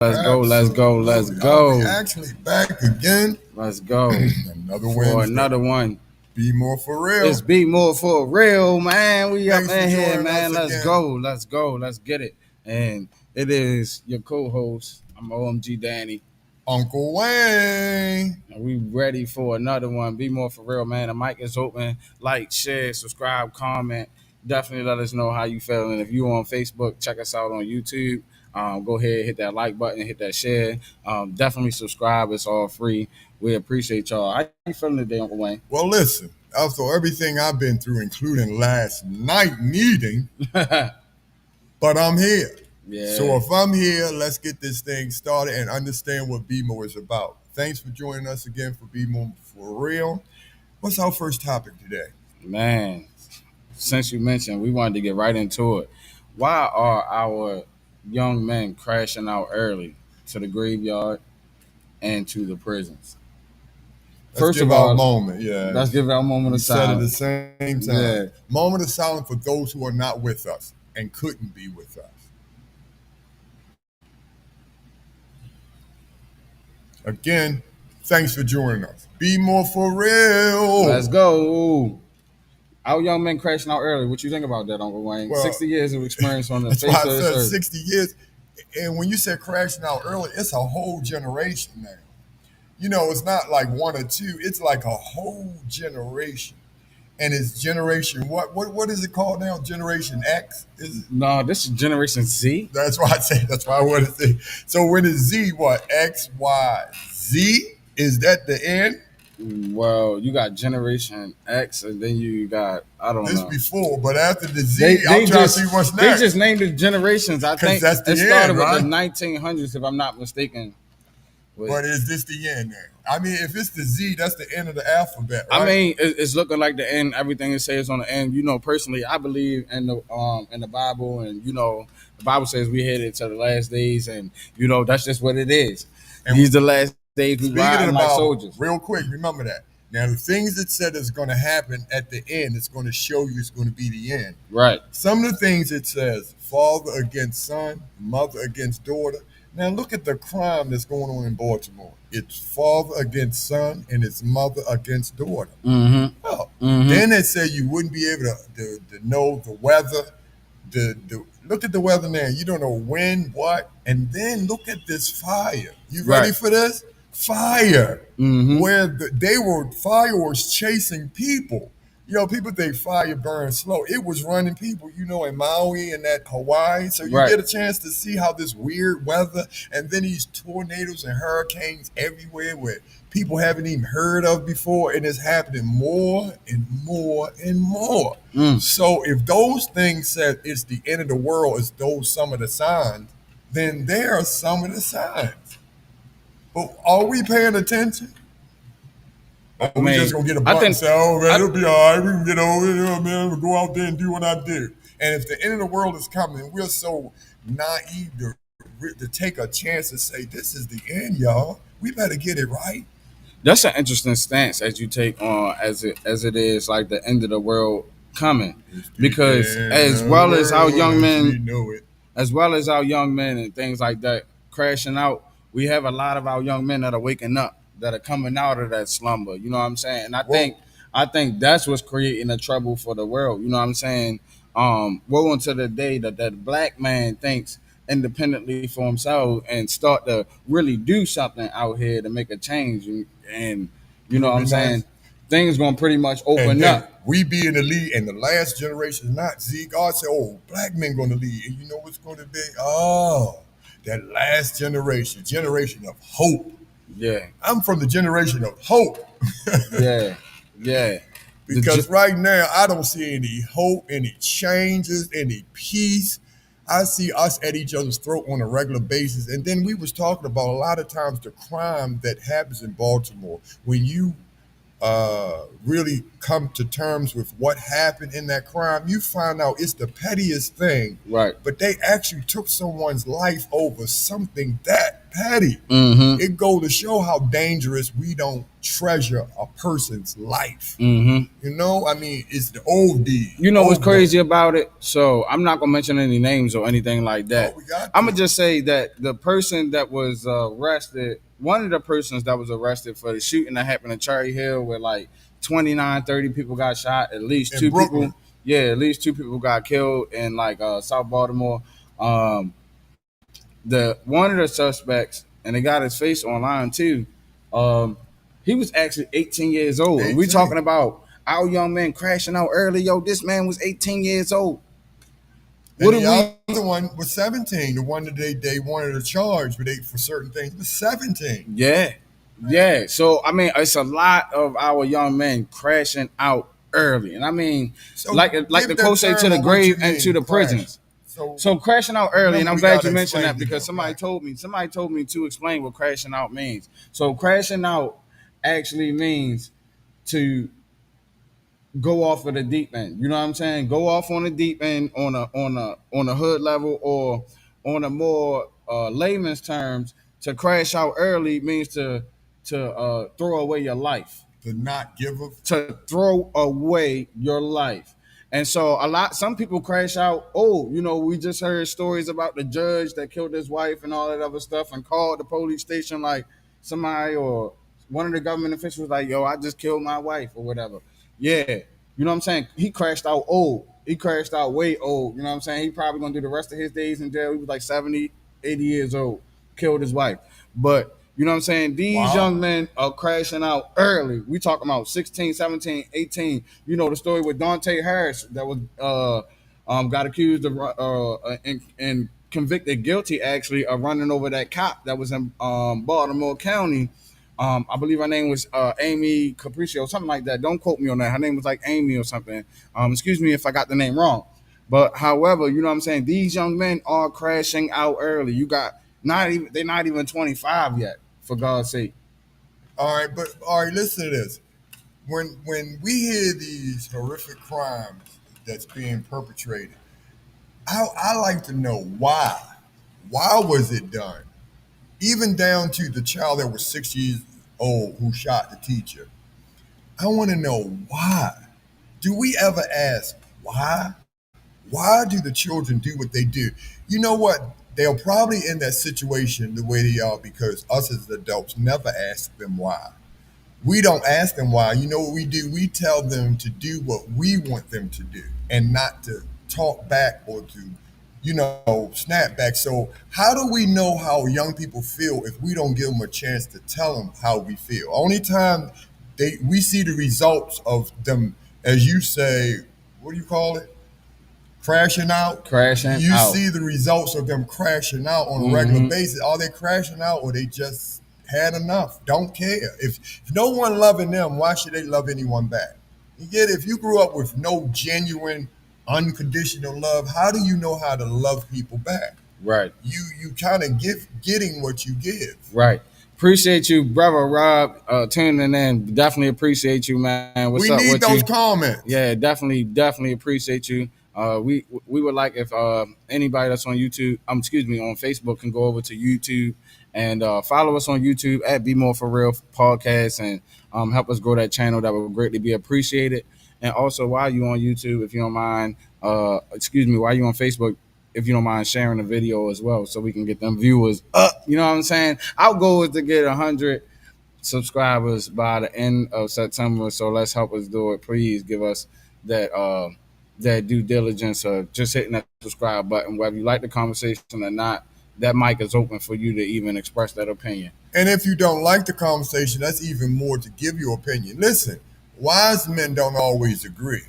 Let's go, let's go, let's Absolutely. go. Actually, back again. Let's go Another for Wednesday. another one. Be more for real. It's BMore4Real, man. We Thanks up for in here, joining man. us Let's again. go, let's go, let's get it. And it is your co-host. I'm OMG Danny. Uncle Wayne. And we ready for another one. BMore4Real, man. The mic is open. Like, share, subscribe, comment. Definitely let us know how you feeling. If you on Facebook, check us out on YouTube. Go ahead, hit that like button, hit that share. Definitely subscribe. It's all free. We appreciate y'all. How you feeling today, Uncle Wayne? Well, listen, after everything I've been through, including last night meeting, but I'm here. Yeah. So if I'm here, let's get this thing started and understand what BMore is about. Thanks for joining us again for BMore for Real. What's our first topic today? Man, since you mentioned, we wanted to get right into it. Why are our young men crashing out early to the graveyard and to the prisons? Let's give our moment, yeah. Let's give our moment of Said at the silence. same time. Yeah. Moment of silence for those who are not with us and couldn't be with us. Again, thanks for joining us. Be more for real. Let's go. Our young men crashing out early. What you think about that, Uncle Wayne? Well, 60 years of experience on the That's face why of I this said earth. 60 years. And when you said crashing out early, it's a whole generation now. You know, it's not like one or two. It's like a whole generation. And it's generation what is it called now? Generation X? Is it? No, this is Generation Z. That's why I say. That's why I wanted to say. So when it's Z, what? X, Y, Z? Is that the end? Well, you got Generation X, and then you got This know. Before, but after the Z, I'm trying to see what's next. They just named it generations. I think that's the it started end, right? with the 1900s, if I'm not mistaken. But is this the end now? I mean, if it's the Z, that's the end of the alphabet, right? I mean, it's looking like the end. Everything it says on the end. You know, personally, I believe in the Bible, and you know, the Bible says we headed to the last days, and you know, that's just what it is. And these the last days we riding like soldiers. Real quick, remember that. Now, the things it said is going to happen at the end, it's going to show you it's going to be the end. Right. Some of the things it says, father against son, mother against daughter. Now, look at the crime that's going on in Baltimore. It's father against son, and it's mother against daughter. Mm-hmm. Oh. Mm-hmm. Then it said you wouldn't be able to know the weather. Look at the weather now. You don't know when, what, and then look at this fire. You ready for this? Fire. Mm-hmm. Where fire was chasing people. You know, people think fire burns slow. It was running people, you know, in Maui and that Hawaii. So you get a chance to see how this weird weather and then these tornadoes and hurricanes everywhere where people haven't even heard of before, and it's happening more and more and more. So if those things said it's the end of the world, it's those some of the signs, then there are some of the signs. But are we paying attention? We just gonna get a button and say, "Oh man, it'll be all right. We can get over it, man. We'll go out there and do what I do." And if the end of the world is coming, we're so naive to take a chance to say, "This is the end, y'all. We better get it right." That's an interesting stance as you take on as it is like the end of the world coming, because as well as our young men, as well as our young men and things like that crashing out, we have a lot of our young men that are waking up, that are coming out of that slumber. You know what I'm saying? And I think that's what's creating the trouble for the world. You know what I'm saying? Woe unto the day that black man thinks independently for himself and start to really do something out here to make a change. And you know what I'm saying? Things gonna pretty much open up. We be in the lead, and the last generation is not. See, God said, "Oh, black men gonna lead," and you know what's going to be? Oh, that last generation of hope. Yeah, I'm from the generation of hope. yeah. Because right now I don't see any hope, any changes, any peace. I see us at each other's throat on a regular basis. And then we was talking about a lot of times the crime that happens in Baltimore. When you really come to terms with what happened in that crime, you find out it's the pettiest thing. Right. But they actually took someone's life over something that petty. Mm-hmm. It goes to show how dangerous we don't treasure a person's life. Mm-hmm. You know, I mean, it's the old deed. You know what's crazy about it? So I'm not gonna mention any names or anything like that. Oh, we got I'm gonna just say that the person that was arrested, one of the persons that was arrested for the shooting that happened in Cherry Hill, where like 29, 30 people got shot, at least in two Brooklyn. people. Yeah, at least two people got killed in like South Baltimore. Um, the one of the suspects, and they got his face online too. Um, he was actually 18 years old. 18. And we talking about our young men crashing out early. Yo, this man was 18 years old. And the other one was 17. The one that they wanted to charge, but for certain things was 17. Yeah, yeah. So I mean, it's a lot of our young men crashing out early, and I mean, So like the quote say, to the grave and to the prisons. So crashing out early, and I'm glad you mentioned that because somebody told me to explain what crashing out means. So crashing out actually means to go off of the deep end. You know what I'm saying? Go off on the deep end on a hood level, or on a more layman's terms, to crash out early means to throw away your life. To not give up. To throw away your life. And so some people crash out. Oh, you know, we just heard stories about the judge that killed his wife and all that other stuff, and called the police station like somebody or one of the government officials like, yo, I just killed my wife or whatever. Yeah. You know what I'm saying? He crashed out old. He crashed out way old. You know what I'm saying? He probably going to do the rest of his days in jail. He was like 70, 80 years old. Killed his wife. But you know what I'm saying? These young men are crashing out early. We talking about 16, 17, 18. You know the story with Dante Harris that was got accused of and convicted guilty actually of running over that cop that was in Baltimore County. I believe her name was Amy Capriccio, something like that. Don't quote me on that. Her name was like Amy or something. Excuse me if I got the name wrong. But however, you know what I'm saying? These young men are crashing out early. You got they're not even 25 yet, for God's sake. All right, listen to this. When we hear these horrific crimes that's being perpetrated, I like to know why. Why was it done? Even down to the child that was 6 years old who shot the teacher. I want to know why. Do we ever ask why? Why do the children do what they do? You know what? They're probably in that situation the way they are because us as adults never ask them why. We don't ask them why. You know what we do? We tell them to do what we want them to do and not to talk back or to, snap back. So how do we know how young people feel if we don't give them a chance to tell them how we feel? Only time we see the results of them, as you say, what do you call it? Crashing out. You see the results of them crashing out on a regular basis. Are they crashing out or they just had enough? Don't care. If no one loving them, why should they love anyone back? You get it? If you grew up with no genuine, unconditional love, how do you know how to love people back? Right. You kind of getting what you give. Right. Appreciate you, brother Rob, tuning in. Definitely appreciate you, man. What's up with you? We need those comments. Yeah, definitely appreciate you. We would like if anybody that's on YouTube, on Facebook, can go over to YouTube and follow us on YouTube at BMore4Real Podcast and help us grow that channel. That would greatly be appreciated. And also, while you're on YouTube, if you don't mind, while you're on Facebook, if you don't mind sharing the video as well, so we can get them viewers up. You know what I'm saying? Our goal is to get 100 subscribers by the end of September. So let's help us do it. Please give us that due diligence of just hitting that subscribe button. Whether you like the conversation or not, that mic is open for you to even express that opinion. And if you don't like the conversation, that's even more to give your opinion. Listen, wise men don't always agree.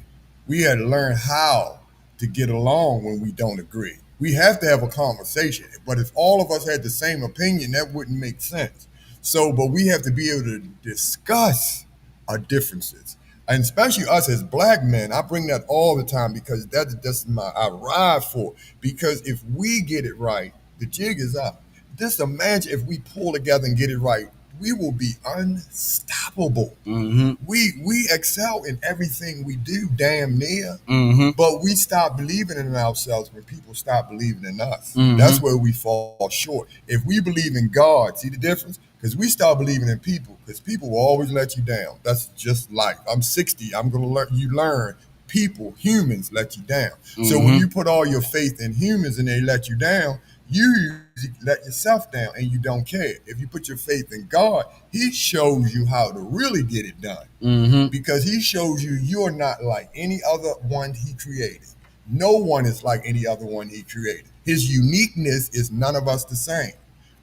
We had to learn how to get along when we don't agree. We have to have a conversation. But if all of us had the same opinion, that wouldn't make sense. But we have to be able to discuss our differences. And especially us as black men, I bring that all the time because that's I ride for. Because if we get it right, the jig is up. Just imagine if we pull together and get it right. we will be unstoppable. Mm-hmm. We excel in everything we do, damn near. Mm-hmm. But we stop believing in ourselves when people stop believing in us. Mm-hmm. That's where we fall short. If we believe in God, see the difference? Because we start believing in people, because people will always let you down. That's just life. I'm 60. I'm gonna learn people, humans let you down. Mm-hmm. So when you put all your faith in humans and they let you down, you let yourself down and you don't care. If you put your faith in God, He shows you how to really get it done. Mm-hmm. Because He shows you you're not like any other one He created. No one is like any other one He created. His uniqueness is none of us the same.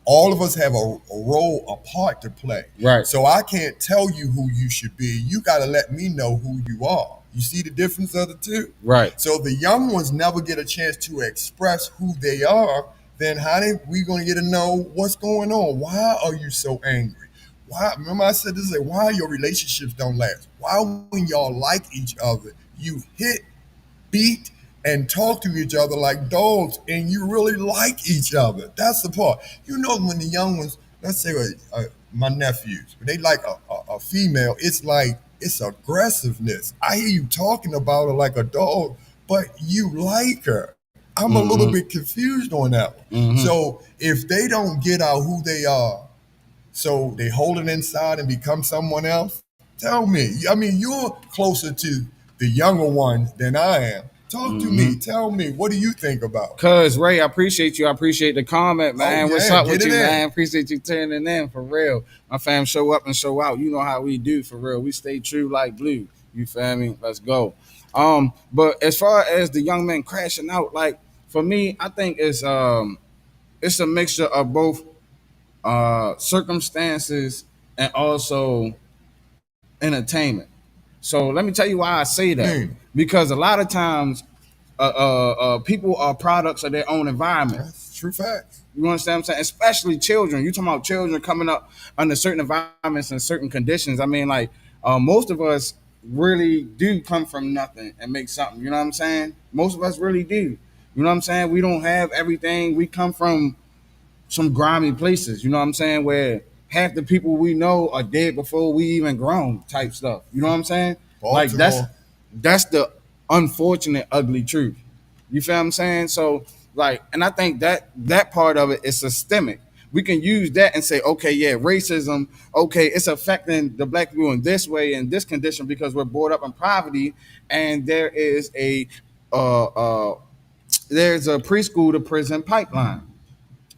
All of us have a role, a part to play. Right. So I can't tell you who you should be. You got to let me know who you are. You see the difference of the two? Right. So the young ones never get a chance to express who they are. Then how we going to get to know what's going on? Why are you so angry? Why? Remember I said this, like, why your relationships don't last? Why when y'all like each other, you hit, beat, and talk to each other like dogs, and you really like each other? That's the part. You know, when the young ones, let's say my nephews, when they like a female, it's like, it's aggressiveness. I hear you talking about her like a dog, but you like her. I'm a little bit confused on that one. Mm-hmm. So if they don't get out who they are, so they hold it inside and become someone else, tell me. I mean, you're closer to the younger ones than I am. Talk to me. Tell me. What do you think about it? Cuz, Ray, I appreciate you. I appreciate the comment, man. What's up with you, in. man? Appreciate you turning in, for real. My fam show up and show out. You know how we do, for real. We stay true like glue. You feel me? Let's go. But as far as the young men crashing out, like, for me, I think it's a mixture of both circumstances and also entertainment. So let me tell you why I say that. Because a lot of times people are products of their own environment. That's true facts. You understand what I'm saying? Especially children. You talking about children coming up under certain environments and certain conditions. I mean, like, most of us really do come from nothing and make something. You know what I'm saying? Most of us really do. You know what I'm saying? We don't have everything. We come from some grimy places. You know what I'm saying? Where half the people we know are dead before we even grown, type stuff. You know what I'm saying? Baltimore. Like, that's the unfortunate, ugly truth. You feel what I'm saying? So, like, and I think that part of it is systemic. We can use that and say, okay, yeah, racism, okay, it's affecting the black people in this way, in this condition, because we're brought up in poverty, and there's a preschool to prison pipeline.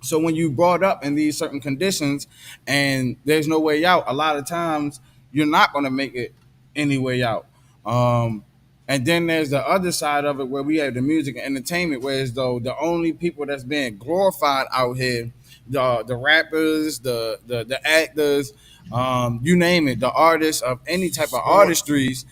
So when you brought up in these certain conditions and there's no way out, a lot of times you're not going to make it any way out. And then there's the other side of it where we have the music and entertainment, whereas though the only people that's being glorified out here, the rappers, the actors, you name it, the artists of any type of artistries,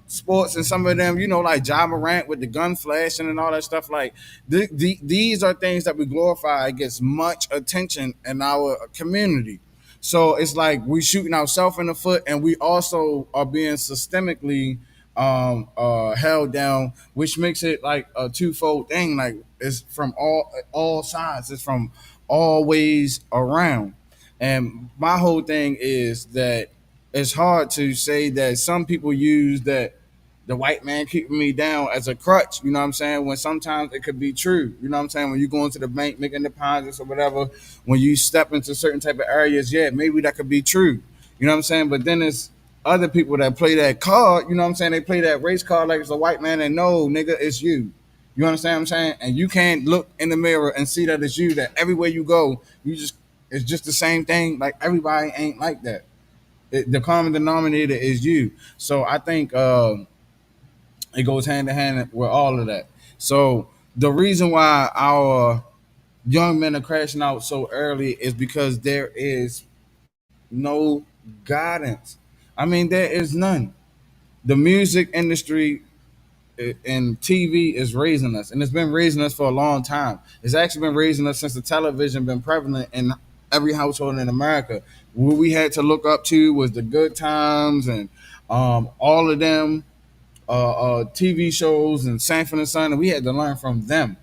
sports, and some of them, you know, like Ja Morant with the gun flashing and all that stuff. Like, these are things that we glorify. It gets much attention in our community. So it's like we shooting ourselves in the foot, and we also are being systemically held down, which makes it like a twofold thing. Like, it's from all sides. It's from all ways around. And my whole thing is that it's hard to say that some people use that the white man keeping me down as a crutch, you know what I'm saying? When sometimes it could be true, you know what I'm saying? When you go into the bank making deposits or whatever, when you step into certain type of areas, yeah, maybe that could be true, you know what I'm saying? But then it's other people that play that card, you know what I'm saying? They play that race card like it's a white man, and no, nigga, it's you. You understand what I'm saying? And you can't look in the mirror and see that it's you, that everywhere you go, it's just the same thing. Like, everybody ain't like that. The common denominator is you. So I think it goes hand in hand with all of that. So the reason why our young men are crashing out so early is because there is no guidance. I mean, there is none. The music industry and TV is raising us, and it's been raising us for a long time. It's actually been raising us since the television been prevalent in every household in America. What we had to look up to was the Good Times and all of them TV shows and Sanford and Son, and we had to learn from them.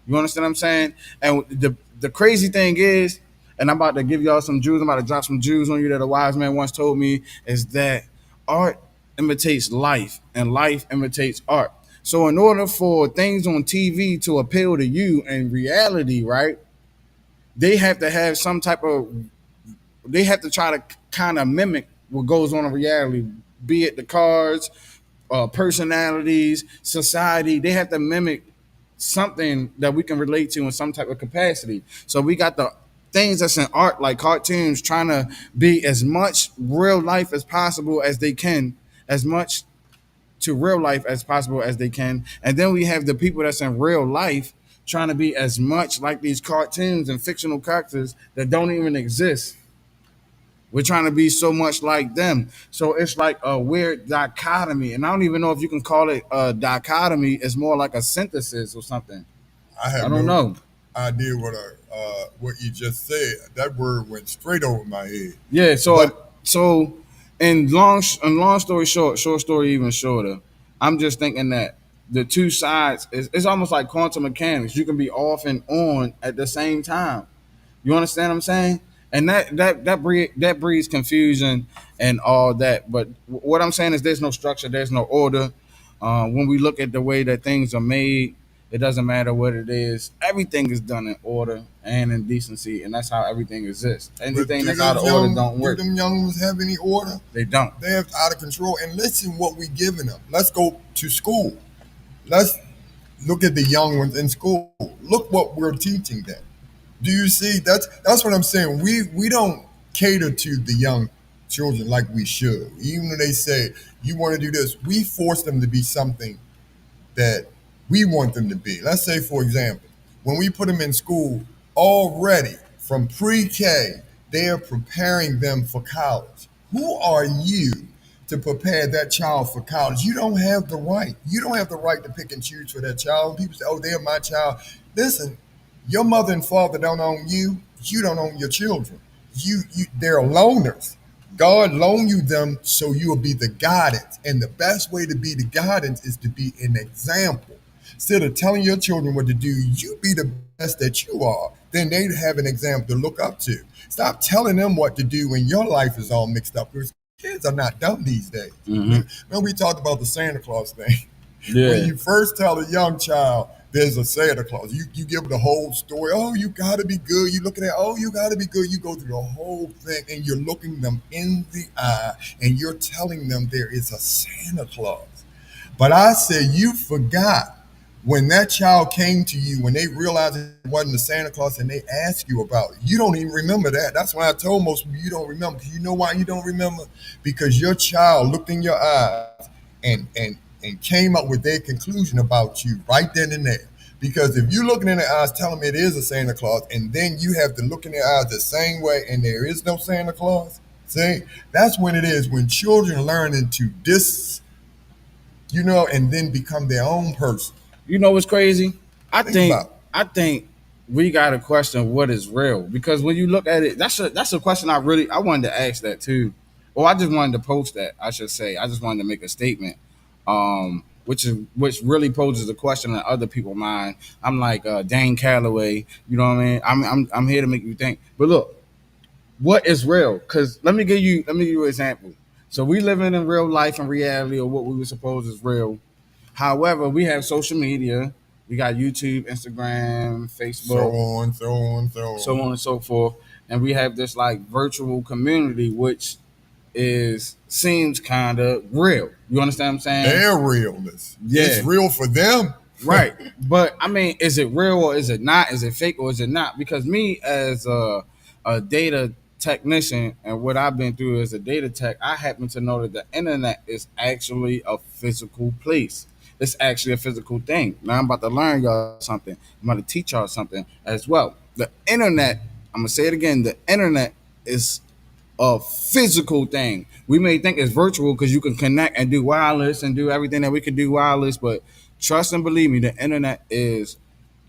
You understand what I'm saying? And the crazy thing is, and I'm about to give y'all some jewels. I'm about to drop some jewels on you that a wise man once told me, is that art imitates life and life imitates art. So in order for things on TV to appeal to you in reality, right, they have to have some type of, they have to try to kind of mimic what goes on in reality, be it the cars, personalities, society. They have to mimic something that we can relate to in some type of capacity. So we got the things that's in art, like cartoons, trying to be as much real life as possible as they can, as much to real life as possible as they can. And then we have the people that's in real life trying to be as much like these cartoons and fictional characters that don't even exist. We're trying to be so much like them. So it's like a weird dichotomy. And I don't even know if you can call it a dichotomy. It's more like a synthesis or something. I I have don't no know. idea what you just said. That word went straight over my head. Yeah. But So in long story short, short story even shorter, I'm just thinking that the two sides is it's almost like quantum mechanics. You can be off and on at the same time. You understand what I'm saying? And that breeds confusion and all that. But what I'm saying is there's no structure, there's no order. When we look at the way that things are made, it doesn't matter what it is. Everything is done in order and in decency, and that's how everything exists. Anything that's out of order don't do work. them young ones have any order? They don't. They're out of control. And listen, what we giving them. Let's go to school. Let's look at the young ones in school. Look what we're teaching them. Do you see? That's what I'm saying. We don't cater to the young children like we should. Even when they say you want to do this, we force them to be something that we want them to be. Let's say, for example, when we put them in school already from pre-K, they are preparing them for college. Who are you to prepare that child for college? You don't have the right. You don't have the right to pick and choose for that child. People say, "Oh, they're my child." Listen, your mother and father don't own you. You don't own your children. They're loners. God loaned you them so you'll be the guidance. And the best way to be the guidance is to be an example. Instead of telling your children what to do, you be the best that you are. Then they have an example to look up to. Stop telling them what to do when your life is all mixed up. Because kids are not dumb these days. When we talked about the Santa Claus thing, when you first tell a young child there's a Santa Claus, you give them the whole story. Oh, you got to be good. You looking at, oh, you got to be good. You go through the whole thing and you're looking them in the eye and you're telling them there is a Santa Claus. But I said, you forgot when that child came to you, when they realized it wasn't the Santa Claus and they asked you about it. You don't even remember that. That's why I told most people you don't remember. You know why you don't remember? Because your child looked in your eyes and came up with their conclusion about you right then and there. Because if you're looking in their eyes, telling them it is a Santa Claus, and then you have to look in their eyes the same way, and there is no Santa Claus, see, that's when it is, when children learn into this, and then become their own person. You know what's crazy? I Think think about it. I think we got to question what is real, because when you look at it, that's a question I wanted to ask that too. Or I just wanted to post that. I should say I just wanted to make a statement, which really poses a question in other people's mind. I'm like Dane Calloway, you know what I mean? I'm here to make you think. But look, what is real? Because let me give you an example. So we living in real life and reality, or what we would suppose is real. However, we have social media. We got YouTube, Instagram, So Facebook, on, so on, so on. so on and so forth. And we have this like virtual community, which is seems kind of real. You understand what I'm saying? Their realness. Yeah. It's real for them. Right. But I mean, is it real or is it not? Is it fake or is it not? Because me as a data technician and what I've been through as a data tech, I happen to know that the internet is actually a physical place. It's actually a physical thing. Now I'm about to learn y'all something. I'm about to teach y'all something as well. The internet, I'm gonna say it again, the internet is a physical thing. We may think it's virtual because you can connect and do wireless and do everything that we can do wireless, but trust and believe me, the internet is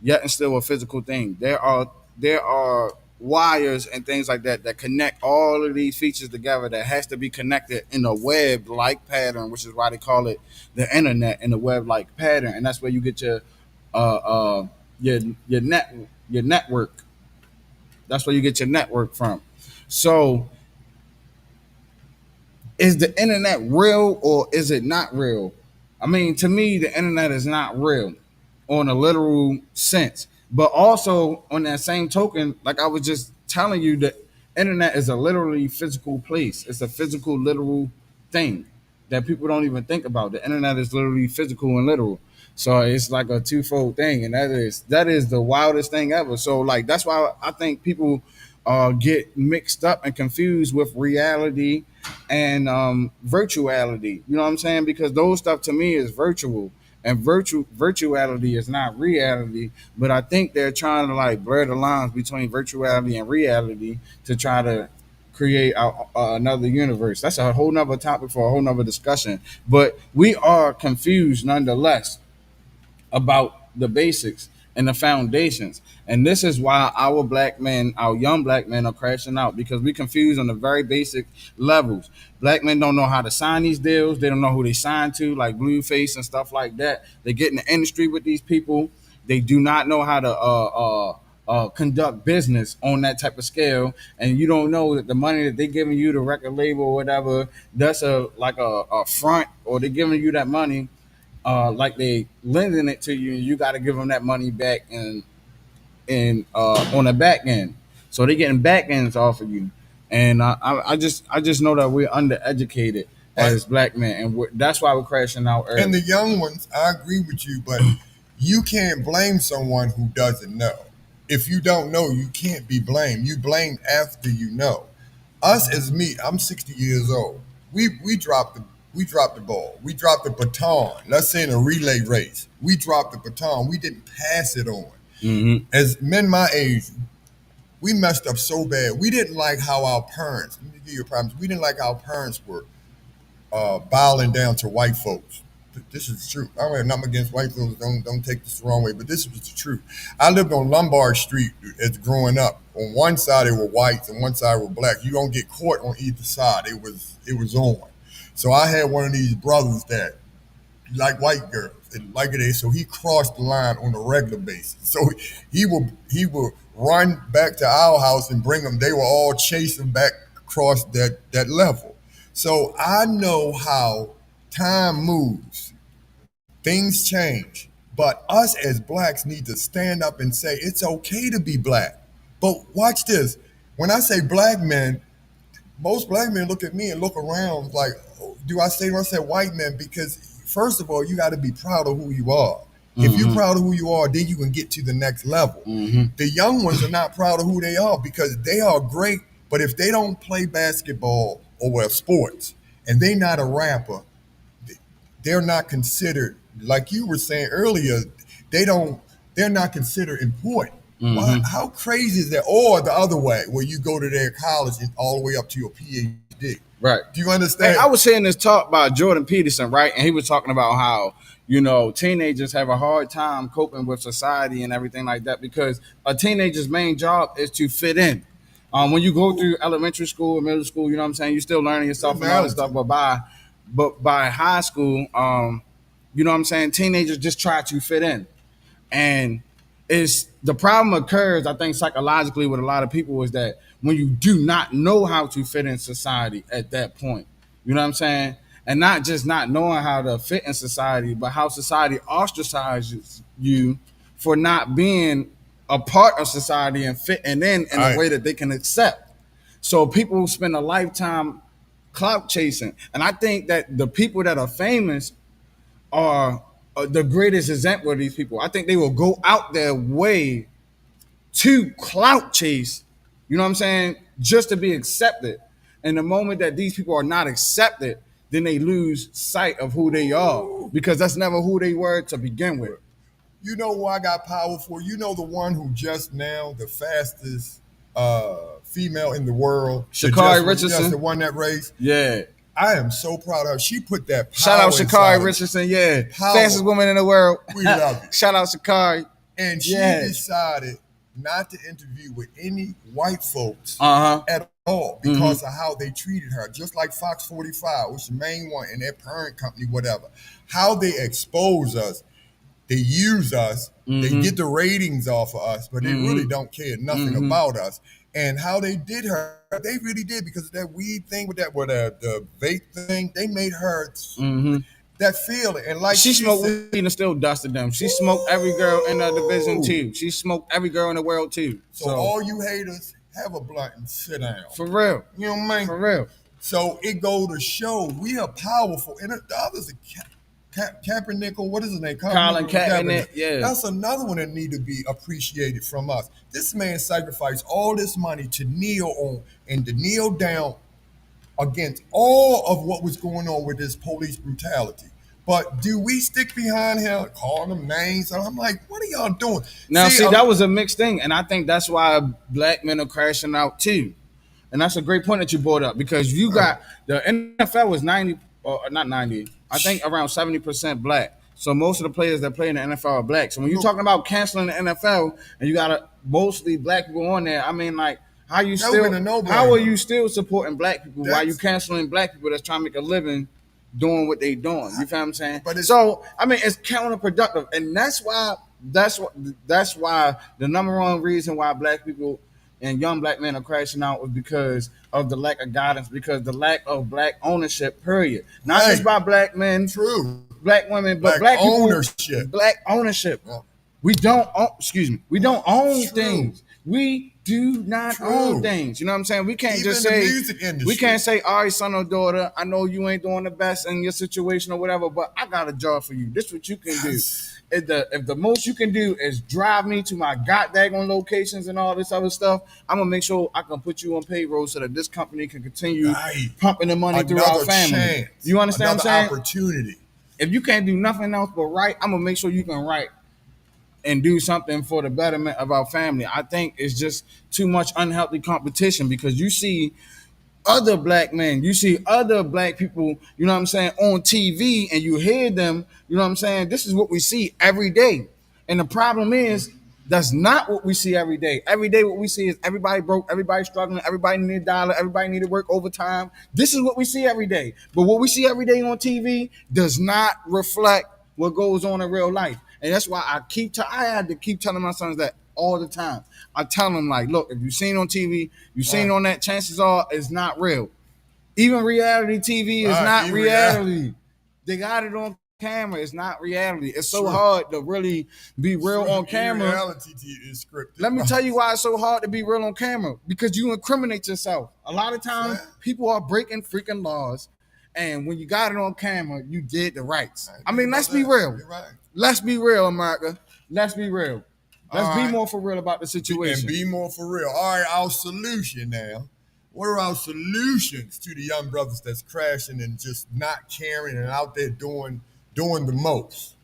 yet and still a physical thing. There are wires and things like that that connect all of these features together that has to be connected in a web like pattern, which is why they call it the internet in a web like pattern, and that's where you get your uh uh your network. That's where you get your network from. So is the internet real or is it not real? I mean, to me, the internet is not real on a literal sense. But also on that same token, like I was just telling you, the internet is a literally physical place. It's a physical, literal thing that people don't even think about. The internet is literally physical and literal. So it's like a twofold thing, and that is the wildest thing ever. So like that's why I think people get mixed up and confused with reality and virtuality. You know what I'm saying? Because those stuff to me is virtual, and virtuality is not reality. But I think they're trying to like blur the lines between virtuality and reality to try to create another universe. That's a whole nother topic for a whole nother discussion. But we are confused nonetheless about the basics and the foundations. And this is why our black men, our young black men, are crashing out because we confused on the very basic levels. Black men don't know how to sign these deals. They don't know who they sign to, like Blueface and stuff like that. They get in the industry with these people. They do not know how to conduct business on that type of scale, and you don't know that the money that they're giving you, the record label or whatever, that's a front, or they're giving you that money like they lending it to you, and you got to give them that money back and on the back end. So they're getting back ends off of you, and I just know that we're undereducated as black men, and that's why we're crashing out early. And the young ones, I agree with you, but you can't blame someone who doesn't know. If you don't know, you can't be blamed. You blame after you know. Us as me, I'm 60 years old. We dropped the ball. We dropped the baton. Let's say in a relay race, we dropped the baton. We didn't pass it on. Mm-hmm. As men my age, we messed up so bad. We didn't like how our parents. Let me give you a problem. We didn't like our parents were bowing down to white folks. This is true. I mean, I'm against white folks. Don't take this the wrong way, but this is the truth. I lived on Lombard Street as growing up. On one side, it were whites, and one side were black. You don't get caught on either side. It was on. So I had one of these brothers that like white girls and like it is. So he crossed the line on a regular basis. So he would run back to our house and bring them. They were all chasing back across that level. So I know how time moves. Things change. But us as blacks need to stand up and say it's okay to be black. But watch this. When I say black men, most black men look at me and look around like, do I say when I say white men? Because first of all, you got to be proud of who you are. Mm-hmm. If you're proud of who you are, then you can get to the next level. Mm-hmm. The young ones are not proud of who they are because they are great, but if they don't play basketball or sports and they not a rapper, they're not considered, like you were saying earlier, they're not considered important. Mm-hmm. Well, how crazy is that? Or the other way, where you go to their college and all the way up to your PhD. Right. Do you understand? Hey, I was hearing this talk by Jordan Peterson, right? And he was talking about how, teenagers have a hard time coping with society and everything like that because a teenager's main job is to fit in. When you go through elementary school or middle school, you know what I'm saying, you're still learning yourself and all that stuff. But by high school, you know what I'm saying, teenagers just try to fit in. And the problem occurs, I think, psychologically with a lot of people is that when you do not know how to fit in society at that point, you know what I'm saying? And not just not knowing how to fit in society, but how society ostracizes you for not being a part of society and fitting in a way that they can accept. So people spend a lifetime clout chasing. And I think that the people that are famous are the greatest example of these people. I think they will go out their way to clout chase, you know what I'm saying, just to be accepted. And the moment that these people are not accepted, then they lose sight of who they are because that's never who they were to begin with. You know who I got power for? You know the one who just now, the fastest female in the world. Sha'Carri Richardson. Just the one that race. Yeah. I am so proud of her. She put that power. Shout out Sha'Carri Richardson, yeah. Power. Fastest woman in the world. We love it. Shout out Sha'Carri. And she decided not to interview with any white folks at all because of how they treated her. Just like Fox 45, which is the main one, and their parent company, whatever. How they expose us. They use us. They Mm-hmm. get the ratings off of us, but they really don't care nothing about us. And how they did her, they really did, because of that weed thing with the vape thing. They made her that feeling. And like She smoked said, weed and still dusted them. She smoked every girl in the division too. She smoked every girl in the world too. So all you haters, have a blunt and sit down. For real. You know what I mean? For real. So it go to show we are powerful. And the others are Kaepernick, what is his name? Colin Kaepernick, yeah. That's another one that need to be appreciated from us. This man sacrificed all this money to kneel on and to kneel down against all of what was going on with this police brutality. But do we stick behind him, calling them names? And I'm like, what are y'all doing? Now, see, that was a mixed thing, and I think that's why black men are crashing out too. And that's a great point that you brought up, because you got the NFL was 90, or not 90, I think around 70% black. So most of the players that play in the NFL are black. So when you're talking about canceling the NFL and you got mostly black people on there, I mean, like, how are you still supporting black people while you canceling black people that's trying to make a living doing what they doing? You feel what I'm saying? So I mean, it's counterproductive, and that's why the number one reason why black people and young black men are crashing out is because of the lack of guidance, because the lack of black ownership. Period. Not just by black men, black women, but black ownership. People, black ownership. Yeah. We don't own things. We do not own things. You know what I'm saying? We can't just say, all right, son or daughter, I know you ain't doing the best in your situation or whatever, but I got a job for you. This is what you can do. If the most you can do is drive me to my goddamn locations and all this other stuff, I'm gonna make sure I can put you on payroll so that this company can continue pumping the money through our family. You understand what I'm saying? Opportunity. If you can't do nothing else but write, I'm gonna make sure you can write and do something for the betterment of our family. I think it's just too much unhealthy competition, because you see other black men, you see other black people, you know what I'm saying, on TV, and you hear them, you know what I'm saying? This is what we see every day. And the problem is, that's not what we see every day. Every day what we see is everybody broke, everybody struggling, everybody need a dollar, everybody need to work overtime. This is what we see every day. But what we see every day on TV does not reflect what goes on in real life. And that's why I had to keep telling my sons that all the time. I tell them, like, look, if you seen on TV, you seen on that, chances are it's not real. Even reality TV is not reality. They got it on camera. It's not reality. It's so hard to really be real on camera. Reality TV is scripted. Let me tell you why it's so hard to be real on camera. Because you incriminate yourself. A lot of times, people are breaking freaking laws. And when you got it on camera, you did the rights. I mean, let's be real. Let's be real, America. Let's be real. Let's be more for real about the situation. And be more for real. All right, our solution now. What are our solutions to the young brothers that's crashing and just not caring and out there doing the most?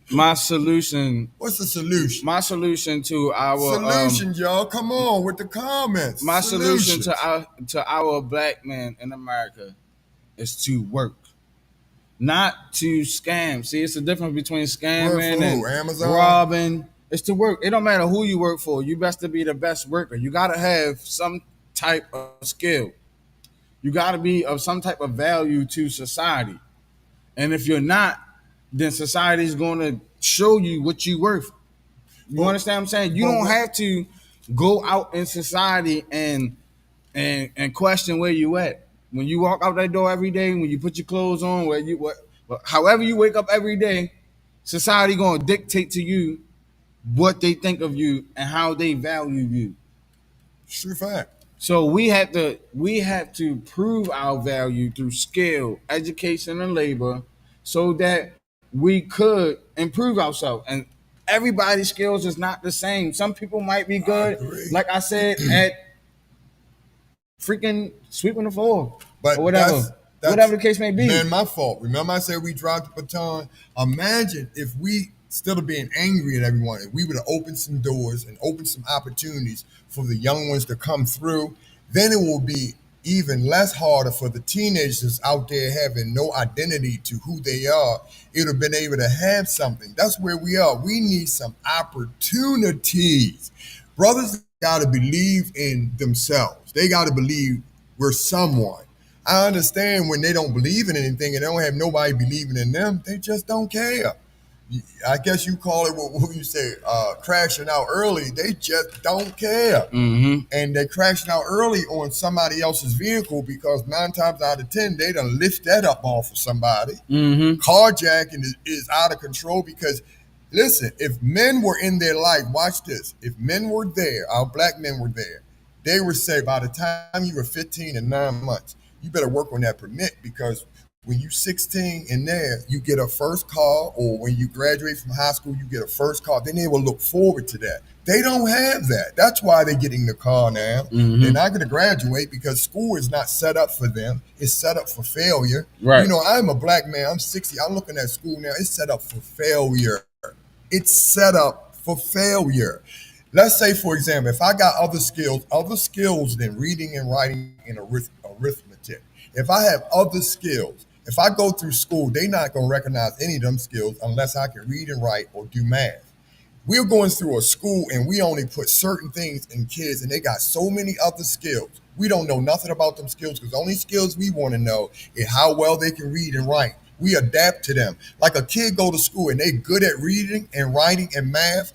My solution. What's the solution? My solution to our solutions, y'all. Come on with the comments. My solution to our black men in America is to work. Not to scam. See, it's the difference between scamming and Amazon? Robbing. It's to work. It don't matter who you work for. You best to be the best worker. You got to have some type of skill. You got to be of some type of value to society. And if you're not, then society is going to show you what you're worth. You understand what I'm saying? You don't have to go out in society and question where you at. When you walk out that door every day, when you put your clothes on, however you wake up every day, society gonna dictate to you what they think of you and how they value you. Sure fact. So we have to prove our value through skill, education, and labor, so that we could improve ourselves. And everybody's skills is not the same. Some people might be good, like I said, at freaking sweeping the floor, but or whatever the case may be. Man, my fault. Remember I said we dropped the baton? Imagine if we, instead of being angry at everyone, if we would have opened some doors and opened some opportunities for the young ones to come through, then it will be even less harder for the teenagers out there having no identity to who they are. It would have been able to have something. That's where we are. We need some opportunities. Brothers got to believe in themselves. They got to believe we're someone. I understand when they don't believe in anything and they don't have nobody believing in them, they just don't care. I guess you call it what you say, crashing out early. They just don't care. Mm-hmm. And they're crashing out early on somebody else's vehicle because 9 times out of 10, they done lift that up off of somebody. Mm-hmm. Carjacking is out of control because, listen, if men were in their life, watch this. If men were there, our black men were there, they would say by the time you were 15 and 9 months, you better work on that permit because when you 16 and there, you get a first car, or when you graduate from high school, you get a first car. Then they will look forward to that. They don't have that. That's why they're getting the car now. Mm-hmm. They're not going to graduate because school is not set up for them. It's set up for failure. Right. You know, I'm a black man. I'm 60. I'm looking at school now. It's set up for failure. It's set up for failure. Let's say, for example, if I got other skills than reading and writing and arithmetic, if I have other skills, if I go through school, they're not going to recognize any of them skills unless I can read and write or do math. We're going through a school and we only put certain things in kids and they got so many other skills. We don't know nothing about them skills because the only skills we want to know is how well they can read and write. We adapt to them. Like a kid go to school and they good at reading and writing and math,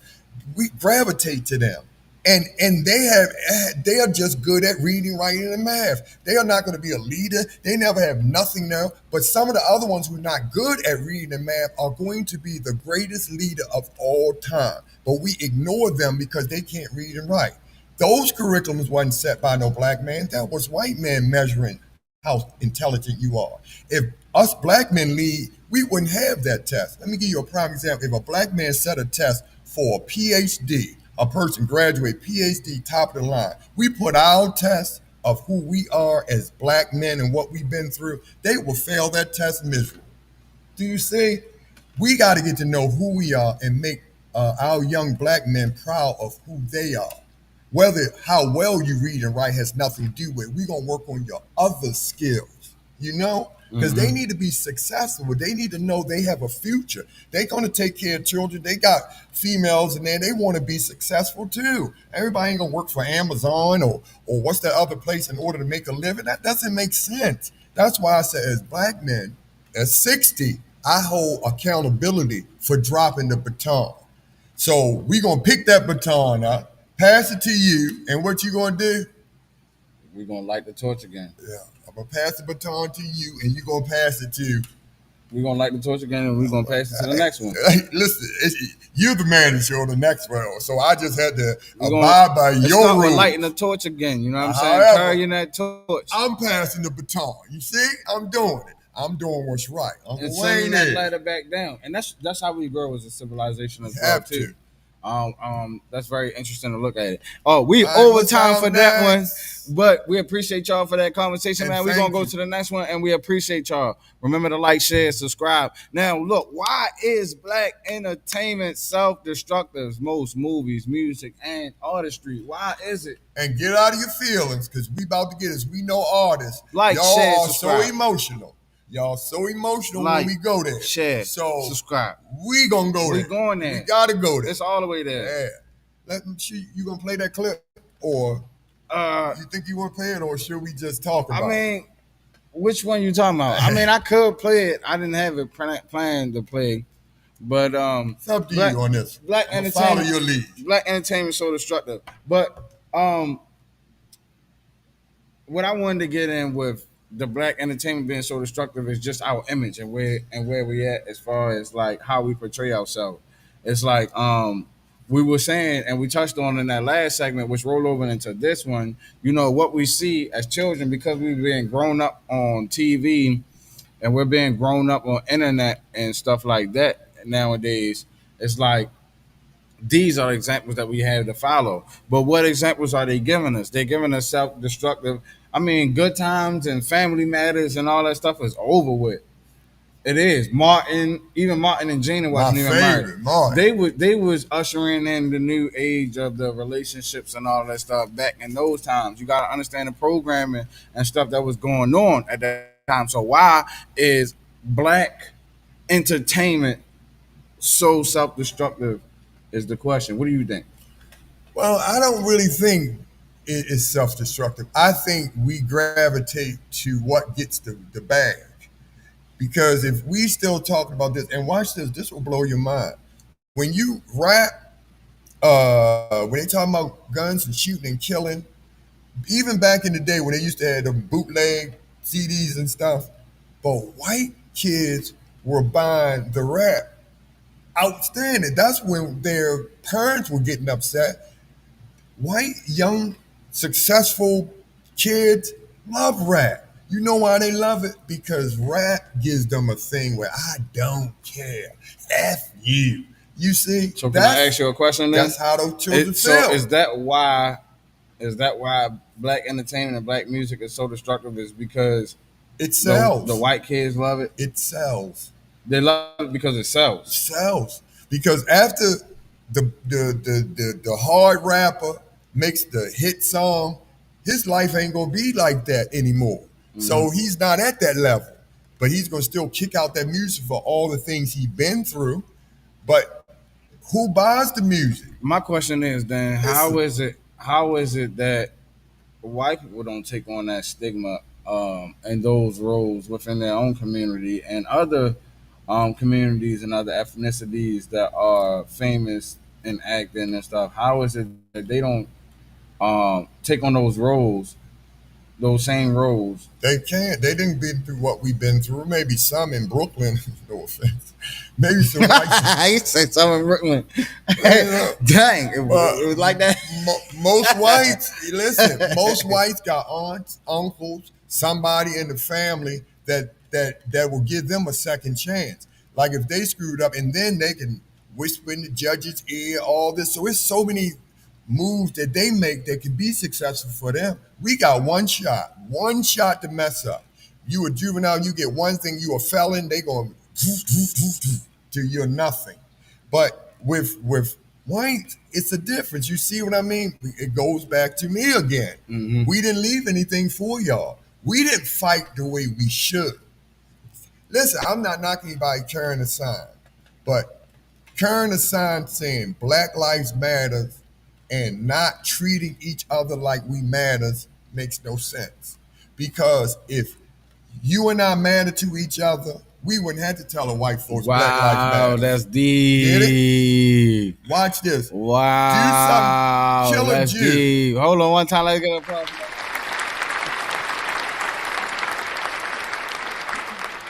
we gravitate to them. And they are just good at reading, writing, and math. They are not going to be a leader. They never have nothing now. But some of the other ones who are not good at reading and math are going to be the greatest leader of all time. But we ignore them because they can't read and write. Those curriculums wasn't set by no black man. That was white men measuring how intelligent you are. If us black men lead, we wouldn't have that test. Let me give you a prime example. If a black man set a test for a PhD, a person graduate PhD, top of the line, we put our test of who we are as black men and what we've been through, they will fail that test miserable. Do you see? We got to get to know who we are and make our young black men proud of who they are. Whether how well you read and write has nothing to do with it. We're going to work on your other skills, you know? Because they need to be successful. They need to know they have a future. They're going to take care of children. They got females in there. They want to be successful too. Everybody ain't going to work for Amazon or what's that other place in order to make a living. That doesn't make sense. That's why I said as black men, at 60, I hold accountability for dropping the baton. So we're going to pick that baton up, pass it to you, and what you going to do? We're going to light the torch again. Yeah. I'm going to pass the baton to you, and you're going to pass it to... We're going to light the torch again, and we're going to pass it to the next one. Listen, you're the man to show the next one. So I just had to abide by your rules. We're lighting the torch again, you know what I'm saying? Carrying that torch. I'm passing the baton. You see? I'm doing it. I'm doing what's right. And sending that ladder back down. And that's how we grow as a civilization as well, too. That's very interesting to look at it. Oh, we overtime for that one, but we appreciate y'all for that conversation, man. We're gonna go to the next one, and we appreciate y'all. Remember to like, share, subscribe. Now, look, why is black entertainment self-destructive? Most movies, music, and artistry. Why is it? And get out of your feelings, because we about to get this. We know artists. Like, y'all share, are subscribe. so emotional. Y'all so emotional like, when we go there. Share, so subscribe. We gonna go there. We going there. We gotta go there. It's all the way there. Yeah. Let me see. You gonna play that clip, or you think you want to play it, or should we just talk about it? I mean, which one you talking about? I mean, I could play it. I didn't have it planned to play, but it's up to you on this. Black entertainment. Follow your lead. Black entertainment so destructive, but what I wanted to get in with the black entertainment being so destructive is just our image and where we at as far as like how we portray ourselves. It's like we were saying, and we touched on in that last segment, which rolled over into this one. You know what we see as children, because we've been grown up on TV and we're being grown up on internet and stuff like that nowadays. It's like these are examples that we have to follow. But what examples are they giving us? They're giving us self-destructive. I mean, Good Times and Family Matters and all that stuff is over with. It is. Even Martin and Gina wasn't even married. They was ushering in the new age of the relationships and all that stuff back in those times. You got to understand the programming and stuff that was going on at that time. So why is black entertainment so self-destructive is the question. What do you think? Well, I don't really think it is self-destructive. I think we gravitate to what gets the bag. Because if we still talking about this, and watch this will blow your mind. When you rap, when they talking about guns and shooting and killing, even back in the day when they used to have the bootleg CDs and stuff, but white kids were buying the rap outstanding. That's when their parents were getting upset. White, young, successful kids love rap. You know why they love it? Because rap gives them a thing where I don't care. F you. You see? So can I ask you a question then? That's how those children feel. So is that why black entertainment and black music is so destructive? Is because it sells. The white kids love it? It sells. They love it because it sells. Sells. Because after the hard rapper makes the hit song, his life ain't gonna be like that anymore. Mm-hmm. So he's not at that level. But he's gonna still kick out that music for all the things he's been through. But who buys the music? My question is then, how is it that white people don't take on that stigma and those roles within their own community and other communities and other ethnicities that are famous in acting and stuff? How is it that they don't take on those roles, those same roles? They can't. They didn't been through what we've been through. Maybe some in Brooklyn. No offense. Maybe some white. I say some in Brooklyn. Dang, it was like that. Most whites, listen. Most whites got aunts, uncles, somebody in the family that will give them a second chance. Like if they screwed up, and then they can whisper in the judge's ear, all this. So it's so many moves that they make that can be successful for them. We got one shot to mess up. You a juvenile, you get one thing, you a felon, they going to you're nothing. But with white, it's a difference. You see what I mean? It goes back to me again. Mm-hmm. We didn't leave anything for y'all. We didn't fight the way we should. Listen, I'm not knocking anybody carrying a sign, but carrying a sign saying Black Lives Matter and not treating each other like we matters makes no sense. Because if you and I matter to each other, we wouldn't have to tell a white folks Black Lives Matter. Wow, that's deep. Watch this. Wow, do something. Kill that's a Jew. Deep. Hold on one time. Let's get a applause.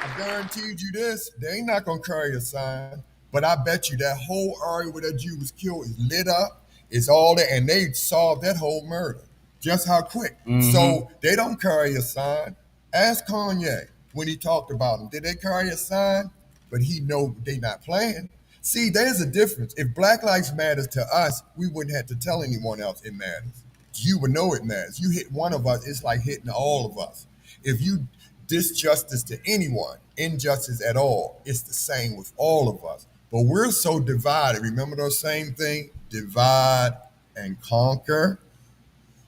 I guaranteed you this. They ain't not going to carry a sign. But I bet you that whole area where that Jew was killed is lit up. It's all there. And they solved that whole murder. Just how quick. Mm-hmm. So they don't carry a sign. Ask Kanye when he talked about them. Did they carry a sign? But he know they not playing. See, there's a difference. If Black Lives Matters to us, we wouldn't have to tell anyone else it matters. You would know it matters. You hit one of us, it's like hitting all of us. If you disjustice to anyone, injustice at all, it's the same with all of us. But we're so divided. Remember those same thing? Divide and conquer.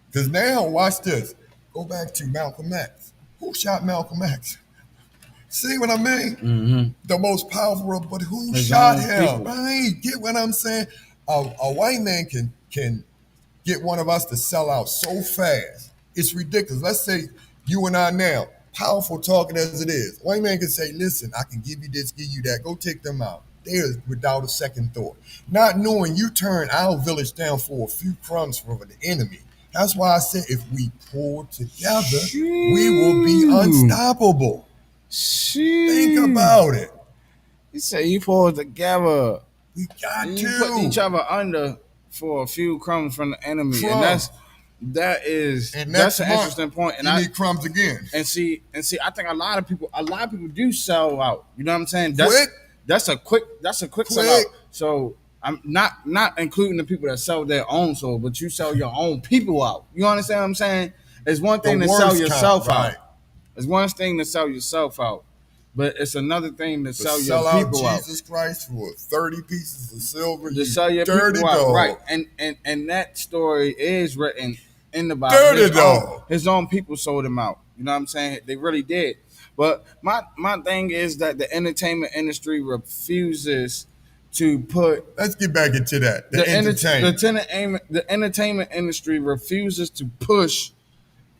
Because now, watch this. Go back to Malcolm X. Who shot Malcolm X? See what I mean? Mm-hmm. The most powerful, but who shot him? Right? Get what I'm saying? A white man can get one of us to sell out so fast. It's ridiculous. Let's say you and I now, powerful talking as it is. White man can say, listen, I can give you this, give you that. Go take them out. There without a second thought. Not knowing you turn our village down for a few crumbs from the enemy. That's why I said if we pull together, we will be unstoppable. Think about it. You say you pull together. We got to. You put each other under for a few crumbs from the enemy. Crumbs. And that's an interesting point. And you need crumbs again. And see, I think a lot of people do sell out. You know what I'm saying? That's a quick sell out. So I'm not including the people that sell their own soul, but you sell your own people out. You understand what I'm saying? It's one thing to sell yourself out. It's one thing to sell yourself out, but it's another thing to sell your people out. Jesus Christ for 30 pieces of silver. To sell your people out, right? And that story is written in the Bible. Dirty dog. His own people sold him out. You know what I'm saying? They really did. But my thing is that the entertainment industry refuses to put. Let's get back into that. The entertainment industry refuses to push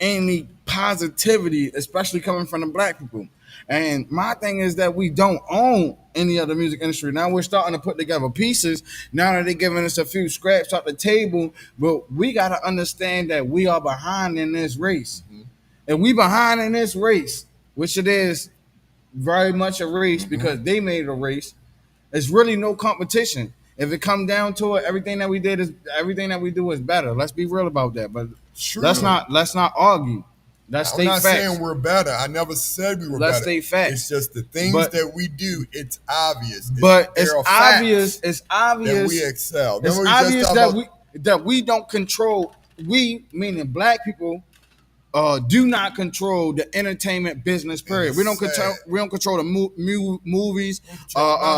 any positivity, especially coming from the black people. And my thing is that we don't own any other music industry. Now we're starting to put together pieces. Now that they're giving us a few scraps off the table, but we got to understand that we are behind in this race. And we behind in this race, which it is very much a race because they made it a race. It's really no competition. If it come down to it, everything that we do is better. Let's be real about that. But Sure. let's not argue. Let's I'm not state facts. saying we're better. I never said we were Let's better. state facts. It's just the things that we do. It's obvious. But it's obvious. It's obvious that we excel. It's obvious that we don't control. We, meaning black people, do not control the entertainment business. Period. We don't control the movies,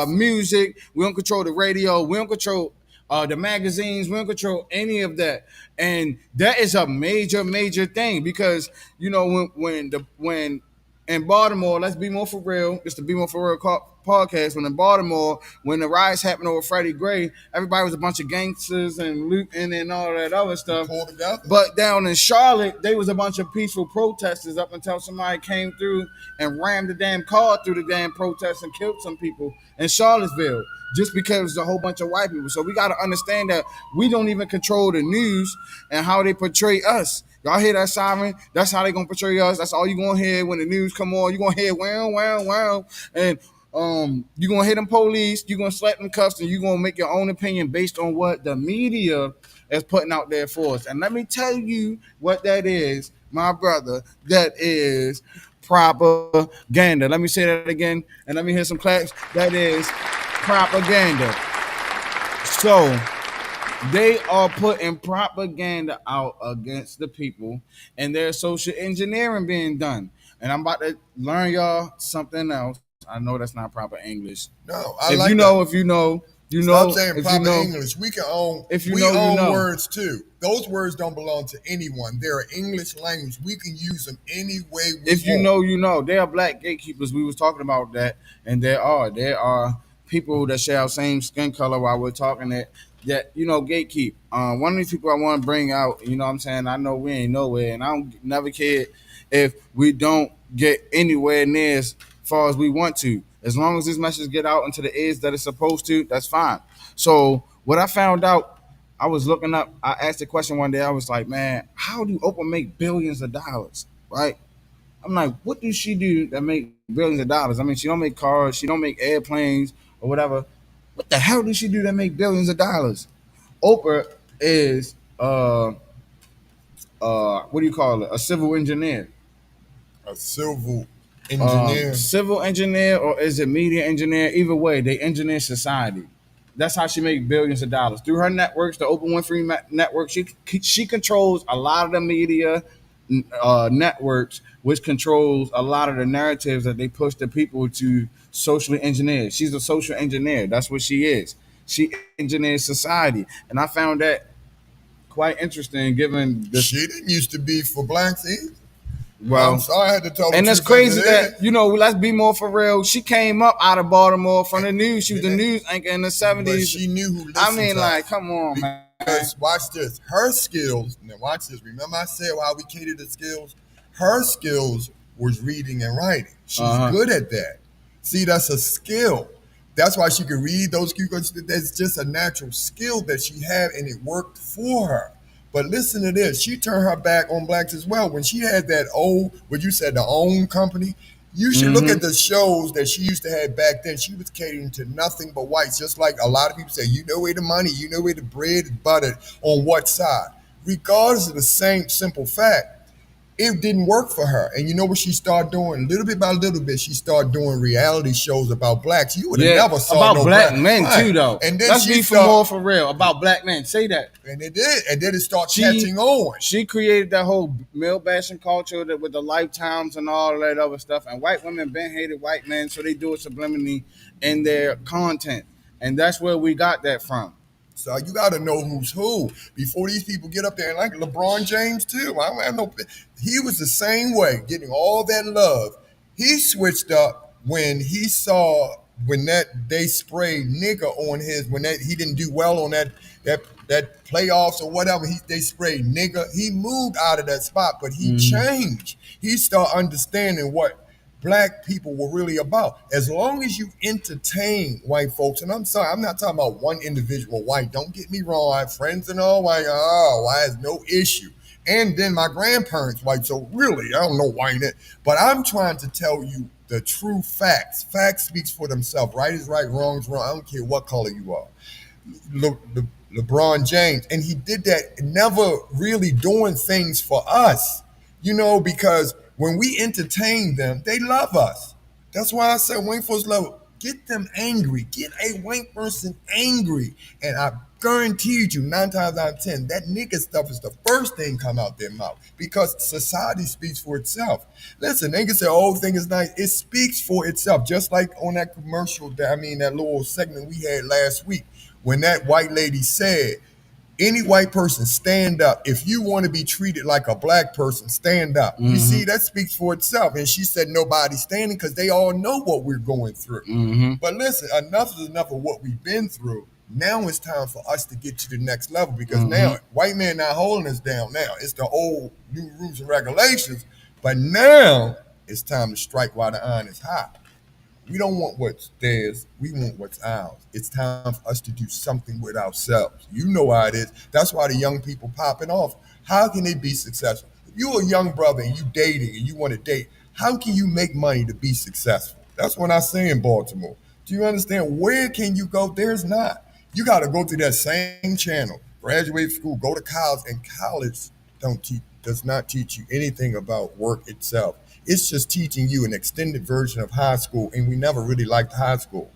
music. We don't control the radio. We don't control the magazines. We don't control any of that. And that is a major thing because when in Baltimore, let's be more for real. It's the BMore4Real podcast. When in Baltimore, when the riots happened over Freddie Gray, everybody was a bunch of gangsters and looting and all that other stuff. But down in Charlotte, they was a bunch of peaceful protesters up until somebody came through and rammed the damn car through the damn protest and killed some people in Charlottesville. Just because there's a whole bunch of white people. So we got to understand that we don't even control the news and how they portray us. Y'all hear that siren? That's how they gonna portray us. That's all you gonna hear when the news come on. You gonna hear wow, and you gonna hear them police. You gonna slap them cuffs, and you gonna make your own opinion based on what the media is putting out there for us. And let me tell you what that is, my brother. That is propaganda. Let me say that again, and let me hear some claps. That is propaganda. So they are putting propaganda out against the people, and there's social engineering being done. And I'm about to learn y'all something else. I know that's not proper English. No, if you know, Stop saying proper English. We can own. If you we know, own words too. Those words don't belong to anyone. They're English language. We can use them any way we want. If you know, you know. There are black gatekeepers. We was talking about that, and there are people that share our same skin color while we're talking that gatekeep. One of these people I want to bring out, you know what I'm saying? I know we ain't nowhere, and I don't never care if we don't get anywhere near as far as we want to. As long as this message get out into the ears that it's supposed to, that's fine. So what I found out, I was looking up, I asked a question one day, I was like, man, how do Oprah make billions of dollars, right? I'm like, what does she do that make billions of dollars? I mean, she don't make cars, she don't make airplanes or whatever. What the hell does she do that make billions of dollars? Oprah is what do you call it? A civil engineer. A civil engineer. Civil engineer, or is it media engineer? Either way, they engineer society. That's how she makes billions of dollars through her networks, the Oprah Winfrey Network. She controls a lot of the media networks, which controls a lot of the narratives that they push the people to socially engineer. She's a social engineer. That's what she is. She engineers society, and I found that quite interesting. Given this, she didn't used to be for blacks either. Well, I'm sorry, I had to tell. And it's crazy that let's be more for real. She came up out of Baltimore from the news. She was the news anchor in the '70s. But she knew who. I mean, like, come on, man. Because watch this, her skills. Now watch this. Remember, I said how we cater to skills. Her skills was reading and writing. She's good at that. See, that's a skill. That's why she could read those cues. That's just a natural skill that she had, and it worked for her. But listen to this. She turned her back on blacks as well. When she had that what you said, the own company, you should look at the shows that she used to have back then. She was catering to nothing but whites, just like a lot of people say, you know where the money, you know where the bread is buttered, on what side. Regardless of the same simple fact, it didn't work for her. And you know what she started doing? Little bit by little bit, she started doing reality shows about blacks. You would have never saw about black men too, though. And then let's be more for real about black men. Say that. And it did. And then it started catching on. She created that whole male bashing culture with the lifetimes and all that other stuff. And white women been hated white men, so they do it subliminally in their content. And that's where we got that from. So you got to know who's who before these people get up there. And like LeBron James too. I don't have no. He was the same way, getting all that love. He switched up when he saw that they sprayed nigga on he didn't do well on that playoffs or whatever. They sprayed nigga. He moved out of that spot, but he changed. He started understanding what black people were really about. As long as you entertain white folks, and I'm sorry, I'm not talking about one individual white. Don't get me wrong. I have friends and all white. Oh, I has no issue. And then my grandparents white, so really, I don't know why that. But I'm trying to tell you the true facts. Facts speaks for themselves. Right is right, wrong is wrong. I don't care what color you are. LeBron James, and he did that, never really doing things for us, because when we entertain them, they love us. That's why I said white folks love. Get them angry. Get a white person angry, and I guarantee you, 9 times out of 10, that nigga stuff is the first thing come out their mouth because society speaks for itself. Listen, niggas say, "Oh, thing is nice." It speaks for itself, just like on that commercial. That little segment we had last week when that white lady said, any white person, stand up. If you want to be treated like a black person, stand up. You see, that speaks for itself. And she said nobody's standing because they all know what we're going through. But listen, enough is enough of what we've been through. Now it's time for us to get to the next level because now white men not holding us down now. It's the old new rules and regulations. But now it's time to strike while the iron is hot. We don't want what's theirs. We want what's ours. It's time for us to do something with ourselves. You know how it is. That's why the young people popping off. How can they be successful? If you're a young brother and you dating and you want to date, how can you make money to be successful? That's what I say in Baltimore. Do you understand? Where can you go? There's not. You got to go through that same channel, graduate school, go to college, and college does not teach you anything about work itself. It's just teaching you an extended version of high school, and we never really liked high school.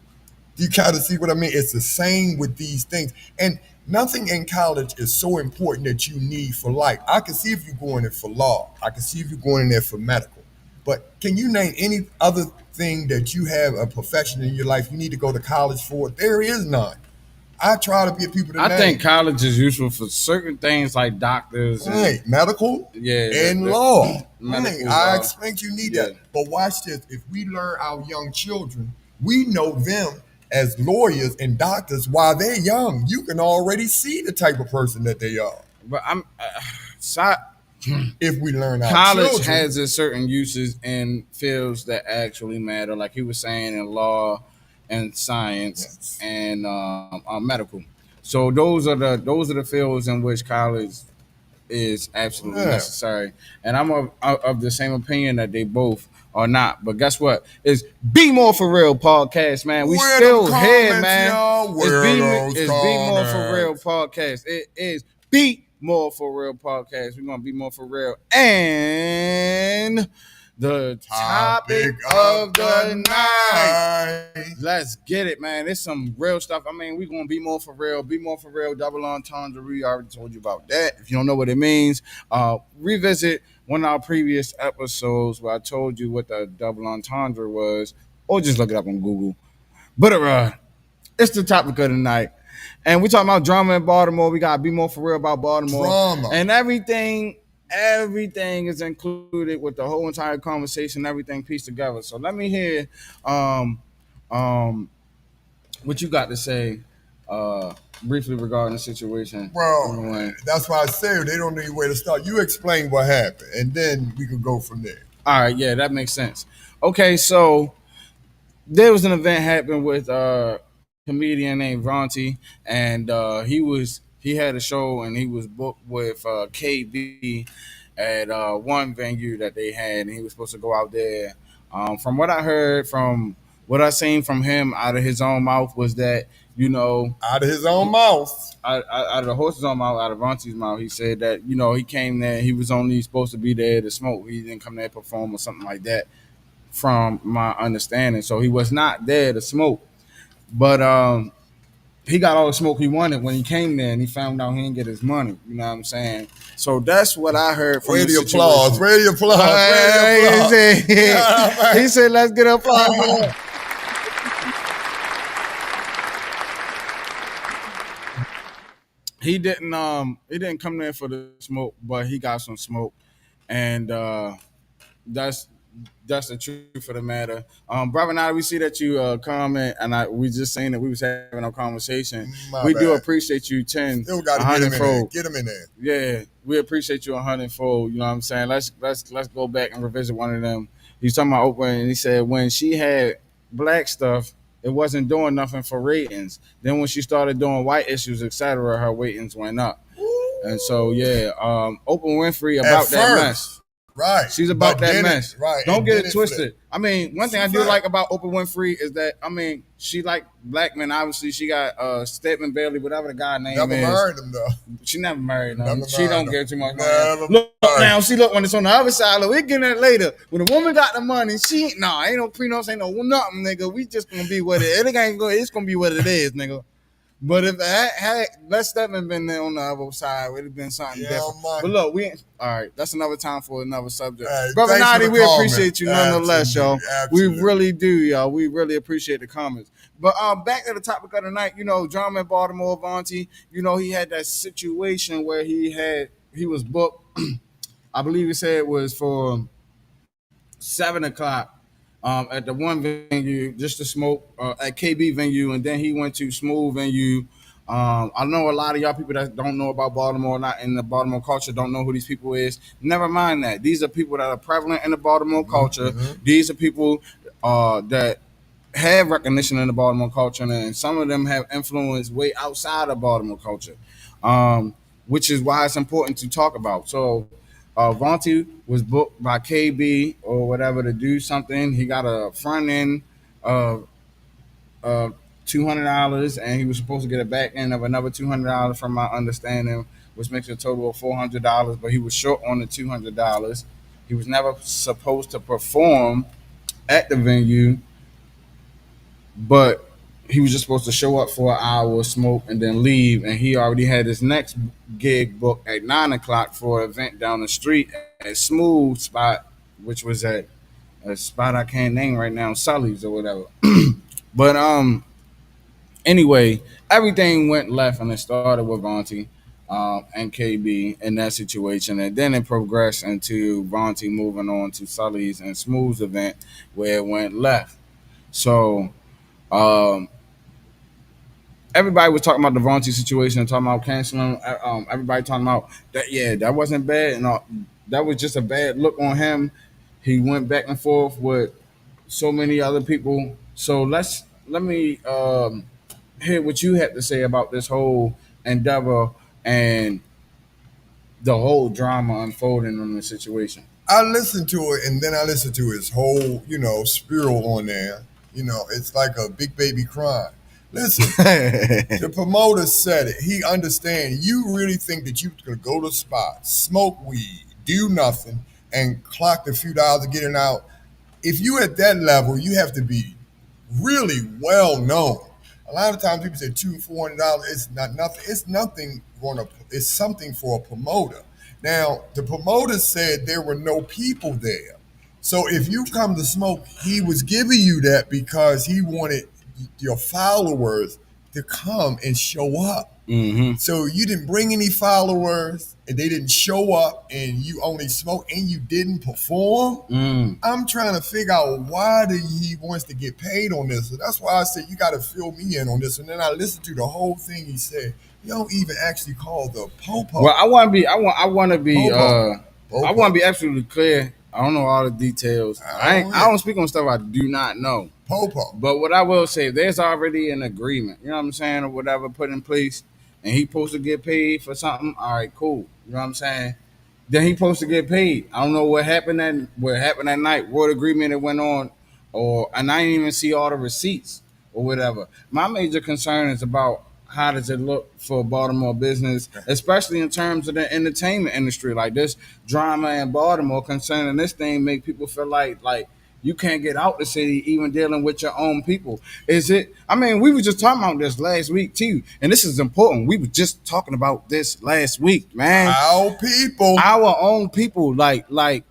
You kind of see what I mean? It's the same with these things. And nothing in college is so important that you need for life. I can see if you're going in for law. I can see if you're going in there for medical. But can you name any other thing that you have a profession in your life you need to go to college for? There is none. I try to get people to I think college is useful for certain things like doctors, medical, and law. Medical, I expect you need that. But watch this. If we learn our young children, we know them as lawyers and doctors while they're young. You can already see the type of person that they are. But if we learn our college children, has a certain uses in fields that actually matter, like he was saying in law and science and medical. So those are the fields in which college is absolutely necessary. And I'm of the same opinion that they both are not. But guess what? It's BMore4Real Podcast, man. We still here, man. It's BMore4Real Podcast. It is BMore4Real Podcast. We're gonna be more for real. And the topic of the night. Let's get it, man. It's some real stuff. I mean, we're going to be more for real. Be more for real. Double entendre. We already told you about that. If you don't know what it means, revisit one of our previous episodes where I told you what the double entendre was, or just look it up on Google. But it's the topic of the night. And we're talking about drama in Baltimore. We got to be more for real about Baltimore. Drama. And everything is included with the whole entire conversation, everything pieced together. So let me hear what you got to say briefly regarding the situation. Well, that's why I say they don't know where to start. You explain what happened, and then we can go from there. All right, yeah, that makes sense. Okay, so there was an event happening with a comedian named Ronti, and he had a show and he was booked with KB at one venue that they had, and he was supposed to go out there. From what I heard, from what I seen from him out of his own mouth was that, out of his own mouth, out of the horse's own mouth, out of Ronti's mouth, he said that, he came there, he was only supposed to be there to smoke. He didn't come there to perform or something like that, from my understanding. So he was not there to smoke. But he got all the smoke he wanted when he came there, and he found out he didn't get his money. You know what I'm saying? So that's what I heard from the applause. Where the applause? He said, let's get applause. He didn't come there for the smoke, but he got some smoke. And that's the truth of the matter. Brother, now we see that you comment, and we just saying that we was having a conversation. We do appreciate you 10. Still got to get him in there. Yeah, we appreciate you 100-fold. You know what I'm saying? Let's go back and revisit one of them He's talking about Oprah, and he said when she had black stuff, it wasn't doing nothing for ratings. Then when she started doing white issues, etc., her ratings went up. And so yeah, Oprah Winfrey about that mess. Right. She's about that mess. Right. Don't get it twisted. I mean, one thing I do like about Oprah Winfrey is that, I mean, she like black men. Obviously, she got Stedman Bailey, whatever the guy name never is. Never married him, though. She never married him. She don't get too much money. Look now, see, look, when it's on the other side, look, we getting that later. When the woman got the money, she ain't no prenups, ain't no nothing, nigga. We just gonna be what it ain't go. It's gonna be what it is, nigga. But if let's Stedman been there on the other side, it would have been something different. Man. But look, all right. That's another time for another subject. Hey, Brother Nadi, we appreciate you nonetheless, y'all. We really do, y'all. We really appreciate the comments. But back to the topic of the night, drama in Baltimore, Vontae, he had that situation where he was booked. I believe he said it was for 7:00. At the one venue just to smoke at KB venue, and then he went to Smooth venue. I know a lot of y'all people that don't know about Baltimore, not in the Baltimore culture, don't know who these people is. Never mind that. These are people that are prevalent in the Baltimore culture. Mm-hmm. These are people that have recognition in the Baltimore culture, and some of them have influence way outside of Baltimore culture, which is why it's important to talk about. So Vontae was booked by KB or whatever to do something. He got a front end of $200, and he was supposed to get a back end of another $200 from my understanding, which makes a total of $400, but he was short on the $200. He was never supposed to perform at the venue, but he was just supposed to show up for an hour, smoke, and then leave. And he already had his next gig booked at 9:00 for an event down the street at Smooth Spot, which was at a spot I can't name right now, Sully's or whatever. But anyway, everything went left, and it started with Vontae and KB in that situation, and then it progressed into Vontae moving on to Sully's and Smooth's event where it went left. So everybody was talking about the Vontae situation and talking about canceling. Everybody talking about that. Yeah, that wasn't bad, and that was just a bad look on him. He went back and forth with so many other people. So let me hear what you had to say about this whole endeavor and the whole drama unfolding in the situation. I listened to it, and then I listened to his whole, spiel on there. It's like a big baby crying. Listen, the promoter said it. He understands. You really think that you could go to a spot, smoke weed, do nothing, and clock a few dollars to get it out. If you at that level, you have to be really well known. A lot of times people say $200-$400. It's not nothing. It's nothing it's something for a promoter. Now, the promoter said there were no people there. So if you come to smoke, he was giving you that because he wanted your followers to come and show up. Mm-hmm. So you didn't bring any followers, and they didn't show up, and you only smoked, and you didn't perform. I'm trying to figure out why he wants to get paid on this. So that's why I said you got to fill me in on this. And then I listened to the whole thing he said. You don't even actually call the popo. Well, I want to be absolutely clear. I don't know all the details. I don't speak on stuff I do not know. Popo. But what I will say, there's already an agreement, you know what I'm saying, or whatever put in place, and he supposed to get paid for something. All right, cool. You know what I'm saying? Then he supposed to get paid. I don't know what happened that night, what agreement it went on, and I didn't even see all the receipts or whatever. My major concern is about how does it look for Baltimore business, especially in terms of the entertainment industry. Like this drama in Baltimore concerning this thing make people feel like you can't get out the city even dealing with your own people. Is it? I mean, we were just talking about this last week too, and this is important. We were just talking about this last week, man. Our own people. Like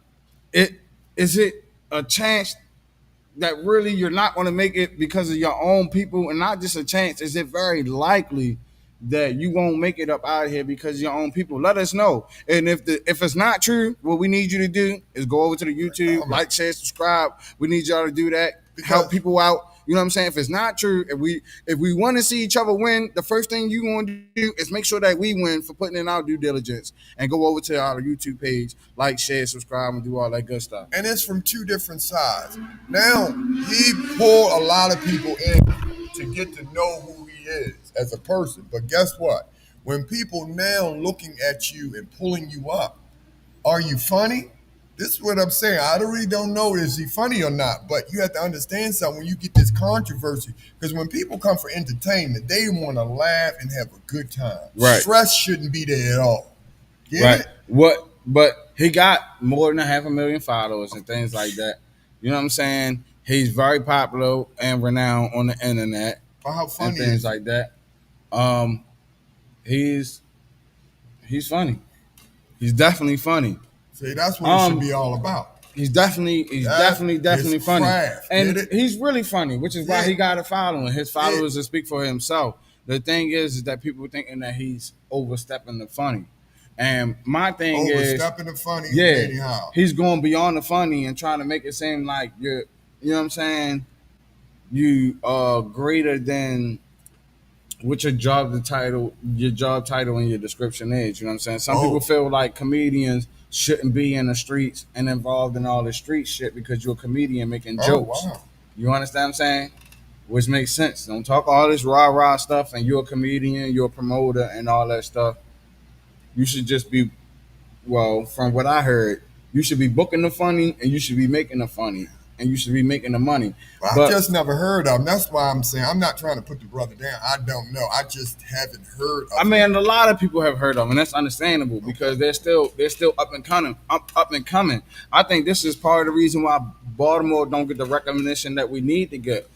it. Is it a chance that really you're not going to make it because of your own people, and not just a chance? Is it very likely that you won't make it up out of here because of your own people? Let us know. And if it's not true, what we need you to do is go over to the YouTube, like, share, subscribe. We need y'all to do that. Help people out. You know what I'm saying? If it's not true, if we want to see each other win, the first thing you want to do is make sure that we win for putting in our due diligence and go over to our YouTube page, like, share, subscribe, and do all that good stuff. And it's from two different sides. Now, he pulled a lot of people in to get to know who he is as a person. But guess what? When people now looking at you and pulling you up, are you funny? This is what I'm saying. I really don't know is he funny or not, but you have to understand something when you get this controversy. Because when people come for entertainment, they want to laugh and have a good time. Right. Stress shouldn't be there at all. Get Right. it? But he got more than 500,000 followers and things like that. You know what I'm saying? He's very popular and renowned on the internet. But how funny and things is like that. He's funny. He's definitely funny. See, that's what it should be all about. He's definitely funny. Craft, and he's really funny, which is why he got a following. His followers will speak for himself. The thing is that people thinking that he's overstepping the funny. And my thing is overstepping the funny, anyhow. He's going beyond the funny and trying to make it seem like you're, you know what I'm saying, you are greater than what your job title and your description is. You know what I'm saying? Some people feel like comedians shouldn't be in the streets and involved in all the street shit because you're a comedian making jokes. Wow. You understand what I'm saying? Which makes sense. Don't talk all this rah-rah stuff and you're a comedian, you're a promoter and all that stuff. You should just be, well, from what I heard, you should be booking the funny and you should be making the funny. And you should be making the money. But I just never heard of him. That's why I'm saying I'm not trying to put the brother down. I don't know. I just haven't heard of him. A lot of people have heard of him, and that's understandable because they're still up and coming. I think this is part of the reason why Baltimore don't get the recognition that we need to get.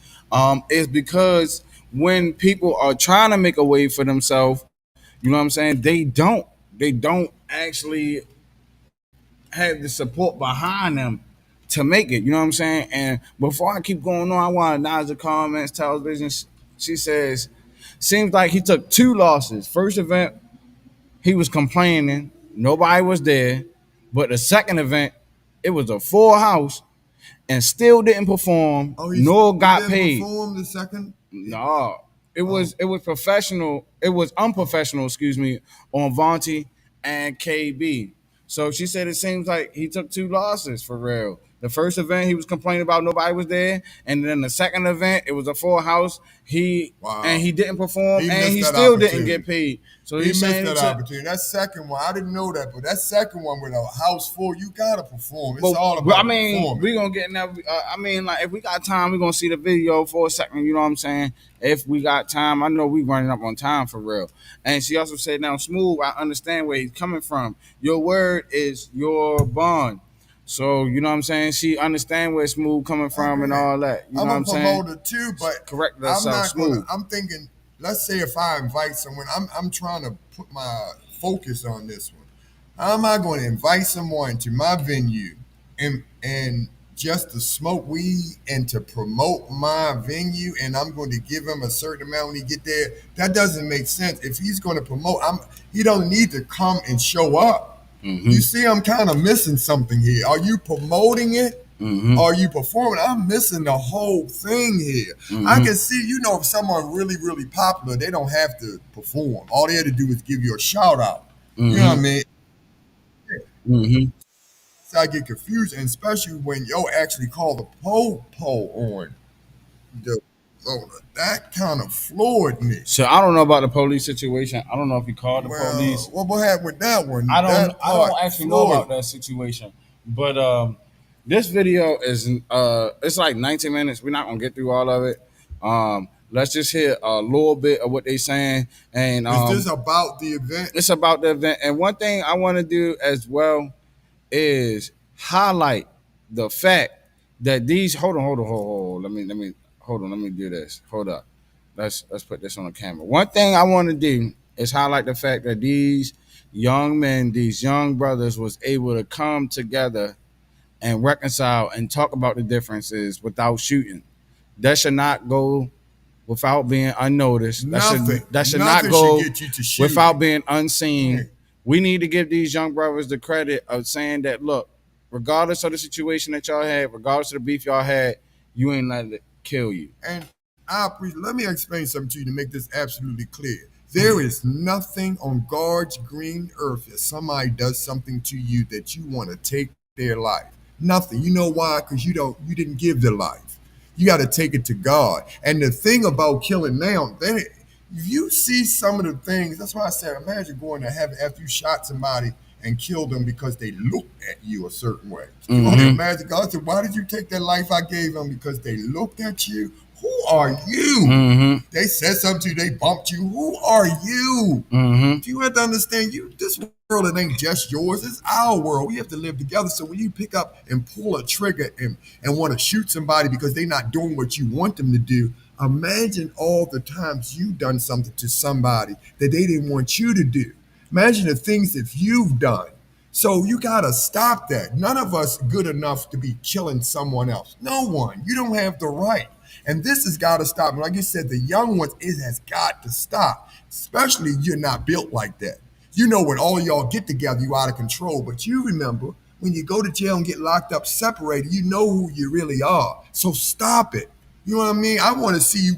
Is because when people are trying to make a way for themselves, you know what I'm saying? They don't actually have the support behind them to make it, you know what I'm saying? And before I keep going on, I want to acknowledge the comments, television. She says, seems like he took 2 losses. First event, he was complaining, nobody was there. But the second event, it was a full house and still didn't perform, nor got paid. Perform the second? No. It was professional. It was unprofessional, on Vontae and KB. So she said it seems like he took 2 losses for real. The first event, he was complaining about nobody was there, and then the second event, it was a full house. And he didn't perform, and he still didn't get paid. So he missed that opportunity. That second one, I didn't know that, but that second one with a house full, you gotta perform. It's all about performing. We're gonna get in that. If we got time, we're gonna see the video for a second. You know what I'm saying? If we got time, I know we running up on time for real. And she also said, "Now, Smooth, I understand where he's coming from. Your word is your bond." So, you know what I'm saying? She understand where Smooth coming from and all that. You know what I'm saying? I'm a promoter too, but correct that, Smooth. I'm thinking, let's say if I invite someone, I'm trying to put my focus on this one. How am I going to invite someone to my venue and just to smoke weed and to promote my venue, and I'm going to give him a certain amount when he get there? That doesn't make sense. If he's going to promote, he don't need to come and show up. Mm-hmm. You see, I'm kind of missing something here. Are you promoting it? Mm-hmm. Are you performing? I'm missing the whole thing here. Mm-hmm. I can see, if someone really, really popular, they don't have to perform. All they have to do is give you a shout out. Mm-hmm. You know what I mean? Mm-hmm. So I get confused, and especially when actually call the po on the. That kind of floored me. So I don't know about the police situation. I don't know if he called the police. What happened with that one? I don't actually know about that situation. But this video is it's like 19 minutes. We're not gonna get through all of it. Let's just hear a little bit of what they're saying. And is this about the event? It's about the event. And one thing I want to do as well is highlight the fact that these. Hold on. Let me do this. Hold up. Let's put this on the camera. One thing I want to do is highlight the fact that these young men, these young brothers was able to come together and reconcile and talk about the differences without shooting. That should not go without being unnoticed. That should not go without being unseen. Yeah. We need to give these young brothers the credit of saying that, look, regardless of the situation that y'all had, regardless of the beef y'all had, you ain't let it kill you. And let me explain something to you to make this absolutely clear. There is nothing on God's green earth that somebody does something to you that you want to take their life. Nothing. You know why? Because you didn't give their life. You got to take it to God. And the thing about killing now, then if you see some of the things, that's why I said, imagine going to heaven after you shot somebody and killed them because they looked at you a certain way. You want to imagine God said, why did you take that life I gave them? Because they looked at you. Who are you? They said something to you, they bumped you. Who are you? Do you have to understand this world, it ain't just yours, it's our world. We have to live together. So when you pick up and pull a trigger and want to shoot somebody because they're not doing what you want them to do, imagine all the times you've done something to somebody that they didn't want you to do. Imagine the things that you've done. So you got to stop that. None of us good enough to be killing someone else. No one. You don't have the right. And this has got to stop. And like you said, the young ones, it has got to stop. Especially you're not built like that. You know, when all y'all get together, you out of control. But you remember, when you go to jail and get locked up, separated, you know who you really are. So stop it. You know what I mean? I want to see you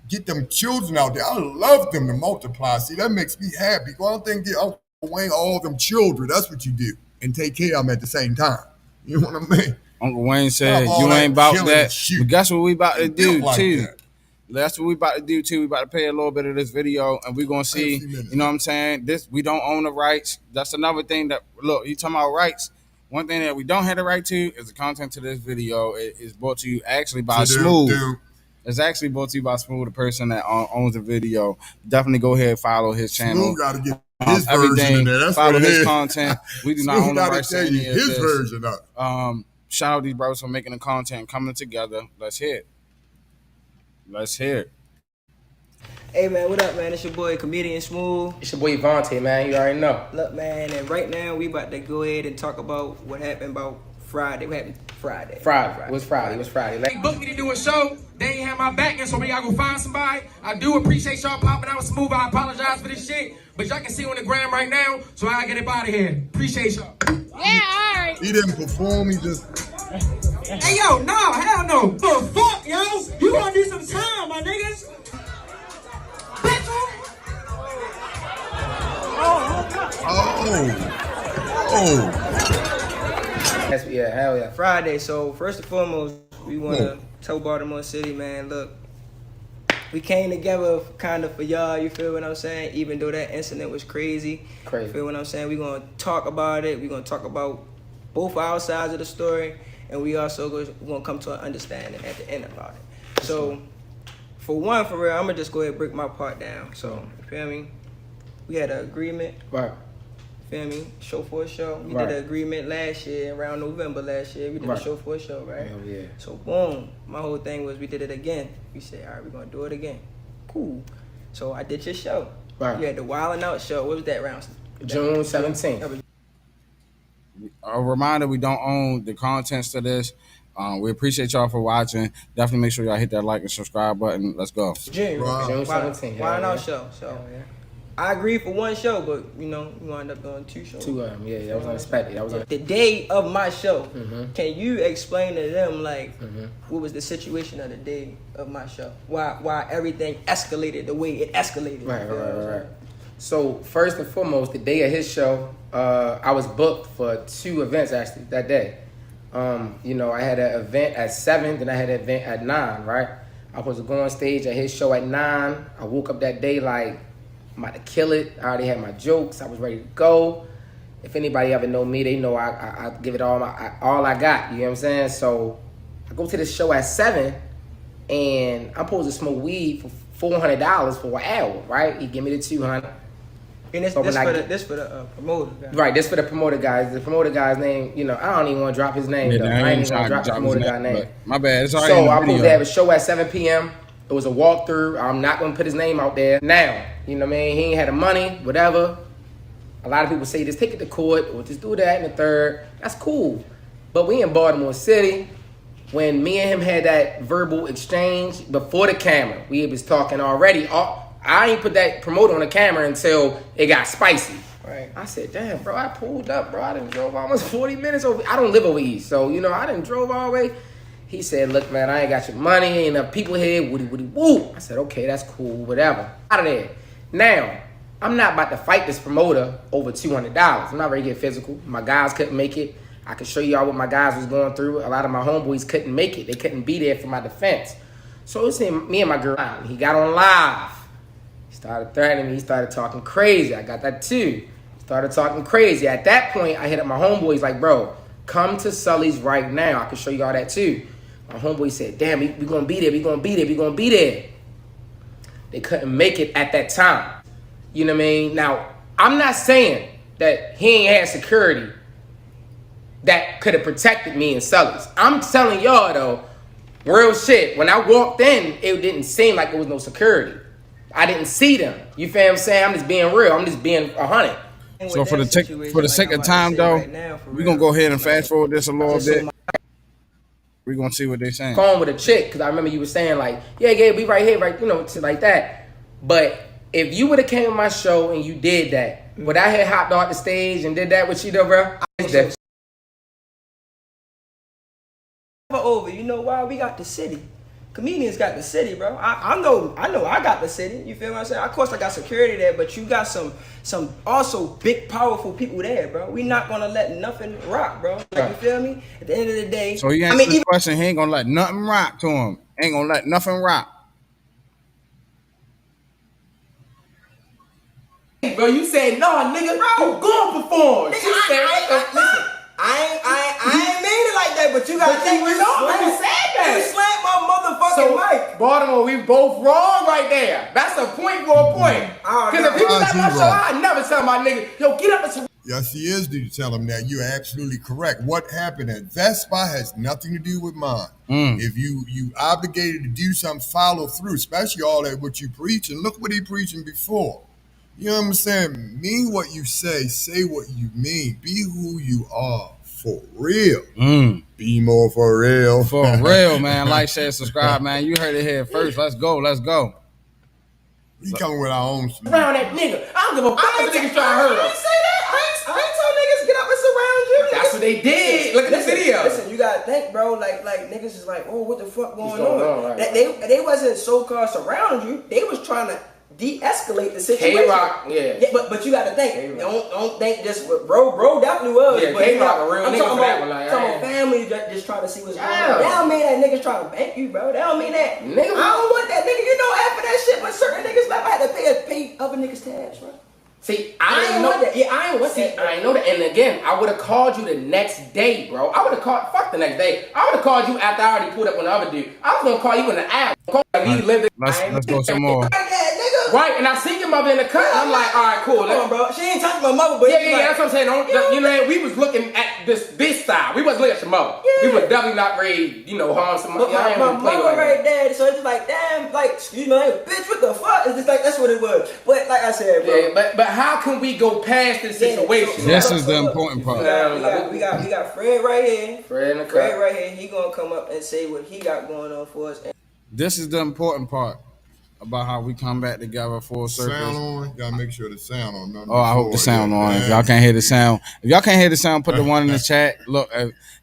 get them children out there. I love them to multiply. See, that makes me happy. Go out there and get away all them children. That's what you do. And take care of them at the same time. You know what I mean? Uncle Wayne said, you ain't about that. But guess what we about to do, too? That's what we about to do, too. We about to play a little bit of this video, and we're going to see, you know what I'm saying? We don't own the rights. That's another thing that, look, you talking about rights. One thing that we don't have the right to is the content to this video. It is brought to you actually by Smooth. It's actually brought to you by Smooth, the person that owns the video. Definitely go ahead and follow his channel. Smooth got to get his version in there. That's follow what it his is. Content. We do not own the rights to any of his this. Version of it. Shout out these brothers for making the content, coming together. Let's hear it. Let's hear it. Hey man, what up, man? It's your boy Comedian Smooth. It's your boy Vontae, man. You already know. Look, man, and right now we about to go ahead and talk about what happened about Friday. What happened Friday? What's Friday? They booked me to do a show. They ain't have my back, and so we gotta go find somebody. I do appreciate y'all popping out Smooth. I apologize for this shit, but y'all can see on the gram right now, so I gotta get up out of here. Appreciate y'all. Yeah, all right. He didn't perform. He just. Hey, yo, no, hell no. The fuck, yo? You gonna need some time, my niggas. Yeah, hell yeah. Friday. So first and foremost, we want to tell Baltimore City, man, look, we came together kind of for y'all, you feel what I'm saying? Even though that incident was crazy. You feel what I'm saying? We're going to talk about it. We're going to talk about both our sides of the story. And we also going to come to an understanding at the end about it. So, for real, I'm going to just go ahead and break my part down. So, you feel me? We had an agreement. Right. Feel me? Show for a show. We did an agreement last year, around November last year. We did a show for a show, right? Hell yeah. So boom, my whole thing was we did it again. We said, all right, we're gonna do it again. Cool. So I did your show. Right. You had the Wild and Out show. What was that round? June 17th. A reminder, we don't own the contents to this. We appreciate y'all for watching. Definitely make sure y'all hit that like and subscribe button. Let's go. June 17th. Wild and Out show. So I agreed for one show, but we wound up doing two shows. Two of them, yeah. That was unexpected. The day of my show, can you explain to them what was the situation of the day of my show? Why everything escalated the way it escalated? Right. So first and foremost, the day of his show, I was booked for two events actually that day. I had an event at 7, then I had an event at 9, right? I was supposed to go on stage at his show at 9. I woke up that day like, I'm about to kill it. I already had my jokes. I was ready to go. If anybody ever know me, they know I give it all I got. You know what I'm saying? So I go to this show at 7, and I'm supposed to smoke weed for $400 for an hour, right? He give me the $200. And this for the promoter guy. Right, this for the promoter guys. The promoter guy's name, I don't even want to drop his name. Though. I ain't even want to drop the promoter guy's name. My bad. It's already so I'm supposed to have a show at 7 p.m. It was a walkthrough. I'm not going to put his name out there. Now, you know what I mean? He ain't had the money, whatever. A lot of people say, just take it to court or just do that in the third. That's cool. But we in Baltimore City. When me and him had that verbal exchange before the camera, we was talking already. I ain't put that promoter on the camera until it got spicy. Right. I said, damn, bro, I pulled up, bro. I done drove almost 40 minutes over. I don't live over east. So, I done drove all the way. He said, look, man, I ain't got your money. Ain't enough people here. Woody, woo. I said, okay, that's cool, whatever. Out of there. Now, I'm not about to fight this promoter over $200. I'm not ready to get physical. My guys couldn't make it. I can show y'all what my guys was going through. A lot of my homeboys couldn't make it. They couldn't be there for my defense. So it's me and my girl. He got on live. He started threatening me. He started talking crazy. I got that too. Started talking crazy. At that point, I hit up my homeboys like, bro, come to Sully's right now. I can show you all that too. My homeboy said, damn, we gonna be there. We gonna be there. We gonna be there. They couldn't make it at that time. You know what I mean? Now, I'm not saying that he ain't had security that could have protected me and Sully's. I'm telling y'all though, real shit. When I walked in, it didn't seem like there was no security. I didn't see them. You feel what I'm saying? I'm just being real. I'm just being 100. So for the sake of time though, we're gonna go ahead and fast forward this a little bit. We're gonna see what they're saying. Phone with a chick, because I remember you were saying like, yeah, we right here, right, you know, like that. But if you would have came to my show and you did that, would I have hopped off the stage and did that with you though, bro? Over, you know why? We got the city. Comedians got the city, bro. I know I got the city. You feel what I'm saying? Of course I got security there, but you got some also big powerful people there, bro. We not gonna let nothing rock, bro. Like, you feel me? At the end of the day. So he answered the question, he ain't gonna let nothing rock to him. Ain't gonna let nothing rock. Bro, you said no, nigga, bro. You gonna perform. Listen, I ain't made it like that, but you gotta think you slammed my motherfucking mic. Baltimore, we both wrong right there. That's a point for a point. Because if people at my show, I never tell my nigga, yo, get up and Yes, he is to tell him that. You're absolutely correct. What happened at Vespa has nothing to do with mine. If you obligated to do something, follow through, especially all that what you preaching. Look what he preaching before. You know what I'm saying? Mean what you say what you mean. Be who you are for real. BMore4Real. For real, man. Like, share, subscribe, man. You heard it here first. Let's go. We coming with our own. Around that nigga. I don't give a fuck if niggas trying to hurt us. I ain't say that. I ain't told niggas get up and surround you. That's what they did. Look at the video. Listen, you gotta think, bro. Like niggas is like, oh, what the fuck going on? Right, they wasn't so-called surrounding you. They was trying to de-escalate the situation. K-Rock, yeah. But you gotta think. Don't think just bro definitely was. Yeah, K-Rock a real nigga for that one. I'm talking about family that just trying to see what's going on. That don't mean that niggas trying to bank you, bro. That don't mean that. Nigga, I don't want that nigga. You know, after that shit, when certain niggas left, I had to pay other niggas tabs, bro. See, I didn't know that. Yeah, I ain't want that. I ain't know that. And again, I would have called you the next day, bro. I would have called, fuck the next day. I would have called you after I already pulled up on the other dude. I was gonna call you in the hour. Let's go some more. Right, and I see your mother in the cut, and I'm like, all right, cool. Come on, bro. She ain't talking about my mother, but yeah, that's what I'm saying. You know, we was looking at this side. We wasn't looking at your mother. Yeah. We were definitely not ready, harm somebody. My mother right there, so it's just like, damn, like, excuse me, bitch, what the fuck? It's just like, that's what it was. But like I said, bro. Yeah, but how can we go past this situation? This is the important part. We got Fred right here. Fred in the cut. Fred right here. He gonna come up and say what he got going on for us. This is the important part about how we come back together full circle. Sound on? Gotta make sure the sound on. Oh, I hope the sound on. If y'all can't hear the sound, put the one in the chat. Look,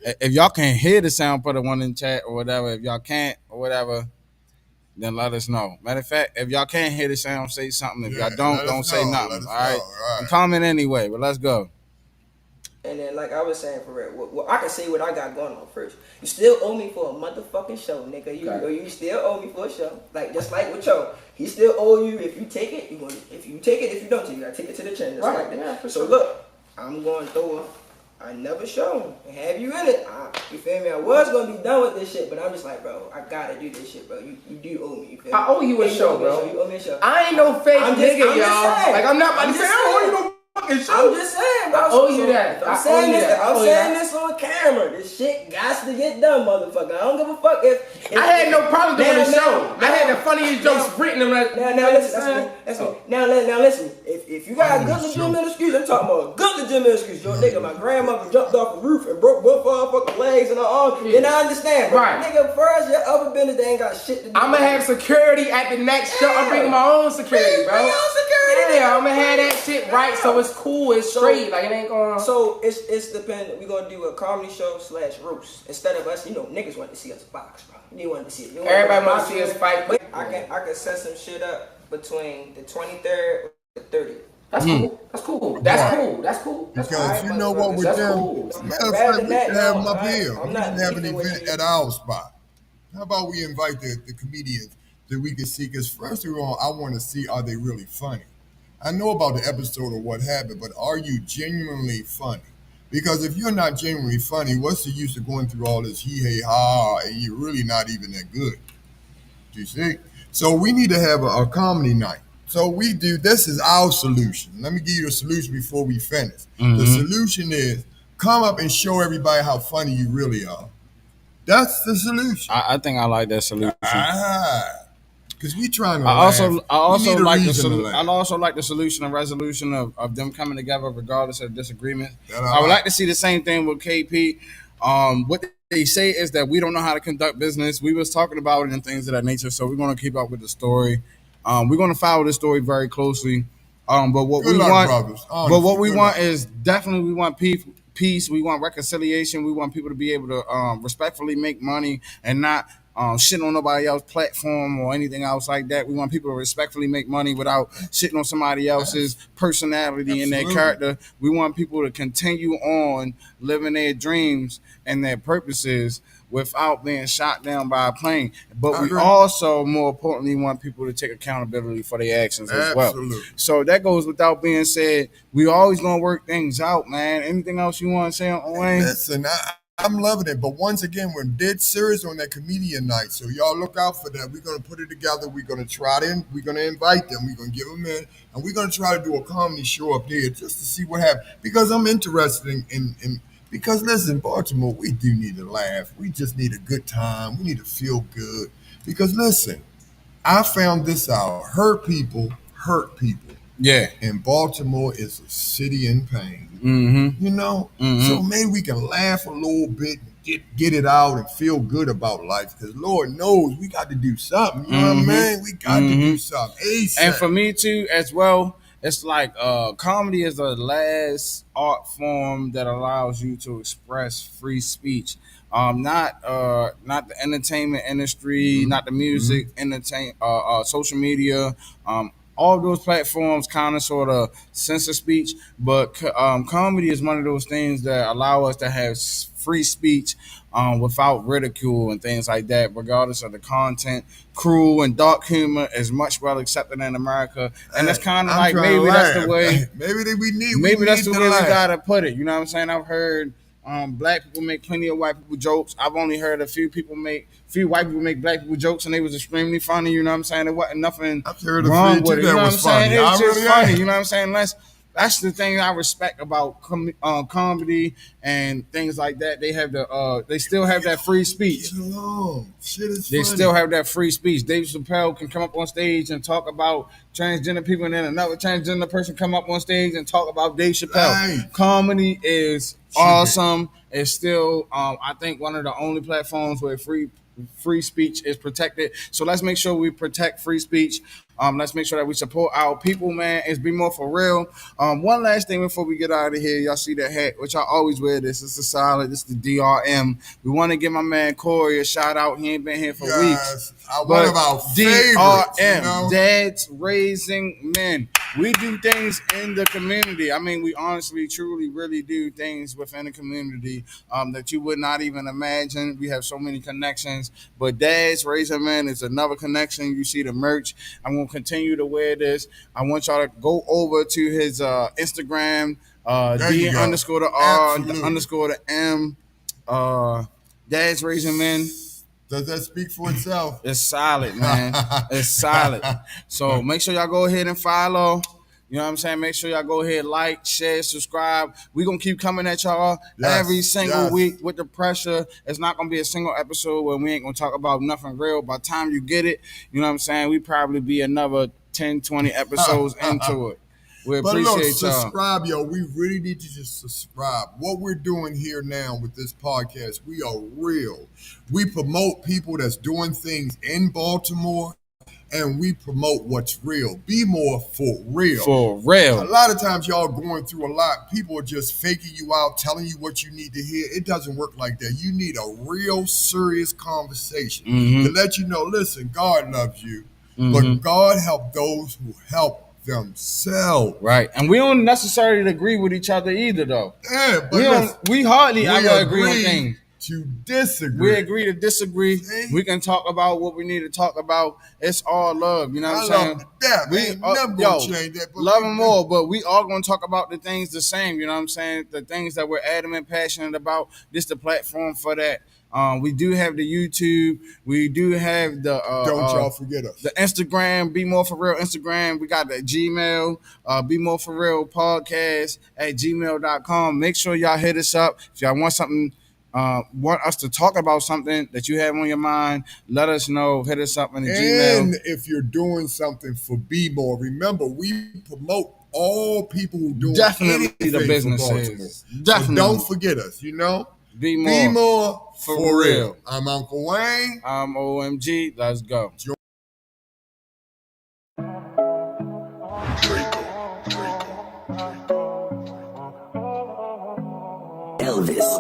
if y'all can hear the sound, put the one in the chat or whatever. If y'all can't or whatever, then let us know. Matter of fact, if y'all can't hear the sound, say something. If y'all don't say nothing. All right? And comment anyway, but let's go. And then, like I was saying, for real, well, I can say what I got going on first. You still owe me for a motherfucking show, nigga. You still owe me for a show. Like, just like with Joe. He still owe you. If you take it, if you take it. If you don't, you gotta take it to the chin. Just like that. Yeah, so sure. Look, I'm going to throw another show and have you in it. You feel me? I was gonna be done with this shit, but I'm just like, bro, I gotta do this shit, bro. You do owe me. You feel me? I owe you a show, bro. You owe me a show. I ain't no fake nigga, y'all. Like, I'm not about to say I owe you no. I'm just saying, bro. I owe you that. I'm saying this on camera. This shit got to get done, motherfucker. I don't give a fuck if I had no problem doing the show. I had the funniest jokes sprinting them. Now listen. Now listen. If you got a good legitimate excuse, I'm talking about a good legitimate excuse. Yo, nigga, my grandmother jumped off the roof and broke both motherfucking legs and her arms. Then I understand, bro. Right. Nigga, first your other business, they ain't got shit to do. I'ma have security at the next show. I'm bringing my own security, bro. Bring your own security. I'm gonna have that shit right, so it's cool, it's straight, like it ain't going. So it's dependent. We gonna do a comedy show / roast instead of us. Niggas want to see us box, bro. They want to see it. Everybody want to see us fight. But I can set some shit up between the 23rd or the 30th. That's cool. That's cool. That's cool. Because you know what we're doing. Matter of fact, we can have them up here. We can have an event at our spot. How about we invite the comedians that we can see? Because first of all, I want to see, are they really funny? I know about the episode or what happened, but are you genuinely funny? Because if you're not genuinely funny, what's the use of going through all this hee-hey-ha, and you're really not even that good? Do you see? So we need to have a comedy night. So this is our solution. Let me give you the solution before we finish. Mm-hmm. The solution is come up and show everybody how funny you really are. That's the solution. I think I like that solution. Because we trying to I also like the solution and resolution of them coming together regardless of disagreements. I would like to see the same thing with KP. What they say is that we don't know how to conduct business. We was talking about it and things of that nature, so we're going to keep up with the story. We're going to follow this story very closely. But what we want is definitely we want peace. We want reconciliation. We want people to be able to respectfully make money and not shit on nobody else's platform or anything else like that. We want people to respectfully make money without shitting on somebody else's personality and their character. We want people to continue on living their dreams and their purposes without being shot down by a plane. But we also, more importantly, want people to take accountability for their actions as well. So that goes without being said. We always gonna work things out, man. Anything else you want to say on Wayne? Listen, I'm loving it. But once again, we're dead serious on that comedian night. So y'all look out for that. We're going to put it together. We're going to we're going to invite them. We're going to give them in. And we're going to try to do a comedy show up there just to see what happens. Because I'm interested in because listen, Baltimore, we do need to laugh. We just need a good time. We need to feel good. Because listen, I found this out. Hurt people hurt people. Yeah. And Baltimore is a city in pain. Mm-hmm. You know? Mm-hmm. So maybe we can laugh a little bit, get it out and feel good about life. Because Lord knows we got to do something. You know what I mean? We got to do something. ASAP. And for me too, as well, it's like comedy is the last art form that allows you to express free speech. Not the entertainment industry, not the music, social media. All those platforms kind of sort of censor speech, but comedy is one of those things that allow us to have free speech without ridicule and things like that, regardless of the content. Cruel and dark humor is much well accepted in America, and that's kind of like maybe that's the way. Maybe that's the way we gotta put it. You know what I'm saying? I've heard black people make plenty of white people jokes. I've only heard a few white people make black people jokes, and they was extremely funny. You know what I'm saying? There wasn't nothing wrong with it. You know what I'm saying? It was just funny. You know what I'm saying? That's the thing I respect about comedy and things like that. They still have that free speech. They still have that free speech. Dave Chappelle can come up on stage and talk about transgender people, and then another transgender person come up on stage and talk about Dave Chappelle. Right. Comedy is awesome. It's still, I think, one of the only platforms where free speech is protected. So let's make sure we protect free speech. Let's make sure that we support our people, man. It's BMore4Real. One last thing before we get out of here. Y'all see that hat, which I always wear this. It's a solid. This is the DRM. We want to give my man Corey a shout out. He ain't been here for weeks. One of our favorites, DRM, Dads Raising Men. We do things in the community. I mean, we honestly, truly, really do things within the community that you would not even imagine. We have so many connections, but Dads Raising Men is another connection. You see the merch. I'm going to continue to wear this. I want y'all to go over to his Instagram, D_the_R_the_M. Dads Raising Men. Does that speak for itself? It's solid, man. It's solid. So make sure y'all go ahead and follow. You know what I'm saying? Make sure y'all go ahead, like, share, subscribe. We're going to keep coming at y'all every single week with the pressure. It's not going to be a single episode where we ain't going to talk about nothing real. By the time you get it, you know what I'm saying? We probably be another 10, 20 episodes into it. We appreciate y'all. Subscribe, yo. We really need you to subscribe. What we're doing here now with this podcast, we are real. We promote people that's doing things in Baltimore, and we promote what's real. Be more for real. For real. A lot of times y'all going through a lot. People are just faking you out, telling you what you need to hear. It doesn't work like that. You need a real serious conversation to let you know, listen, God loves you, but God help those who help themselves. Right. And we don't necessarily agree with each other either, though. Yeah, but we hardly ever agree on things. To disagree. We agree to disagree. See? We can talk about what we need to talk about. It's all love. You know what I'm saying? We never gonna change that. Love them all, but we all gonna talk about the things the same. You know what I'm saying? The things that we're adamant, passionate about. This is the platform for that. We do have the YouTube. We do have the don't y'all forget us. The Instagram, BMore4Real Instagram. We got the Gmail, BMore4Real Podcast at gmail.com. Make sure y'all hit us up if y'all want something. Want us to talk about something that you have on your mind, let us know. Hit us up in the Gmail. And if you're doing something for BMore, remember we promote all people who do definitely the businesses. Definitely. So don't forget us. You know, BMore for real. I'm Uncle Wayne. I'm OMG. Let's go. Elvis.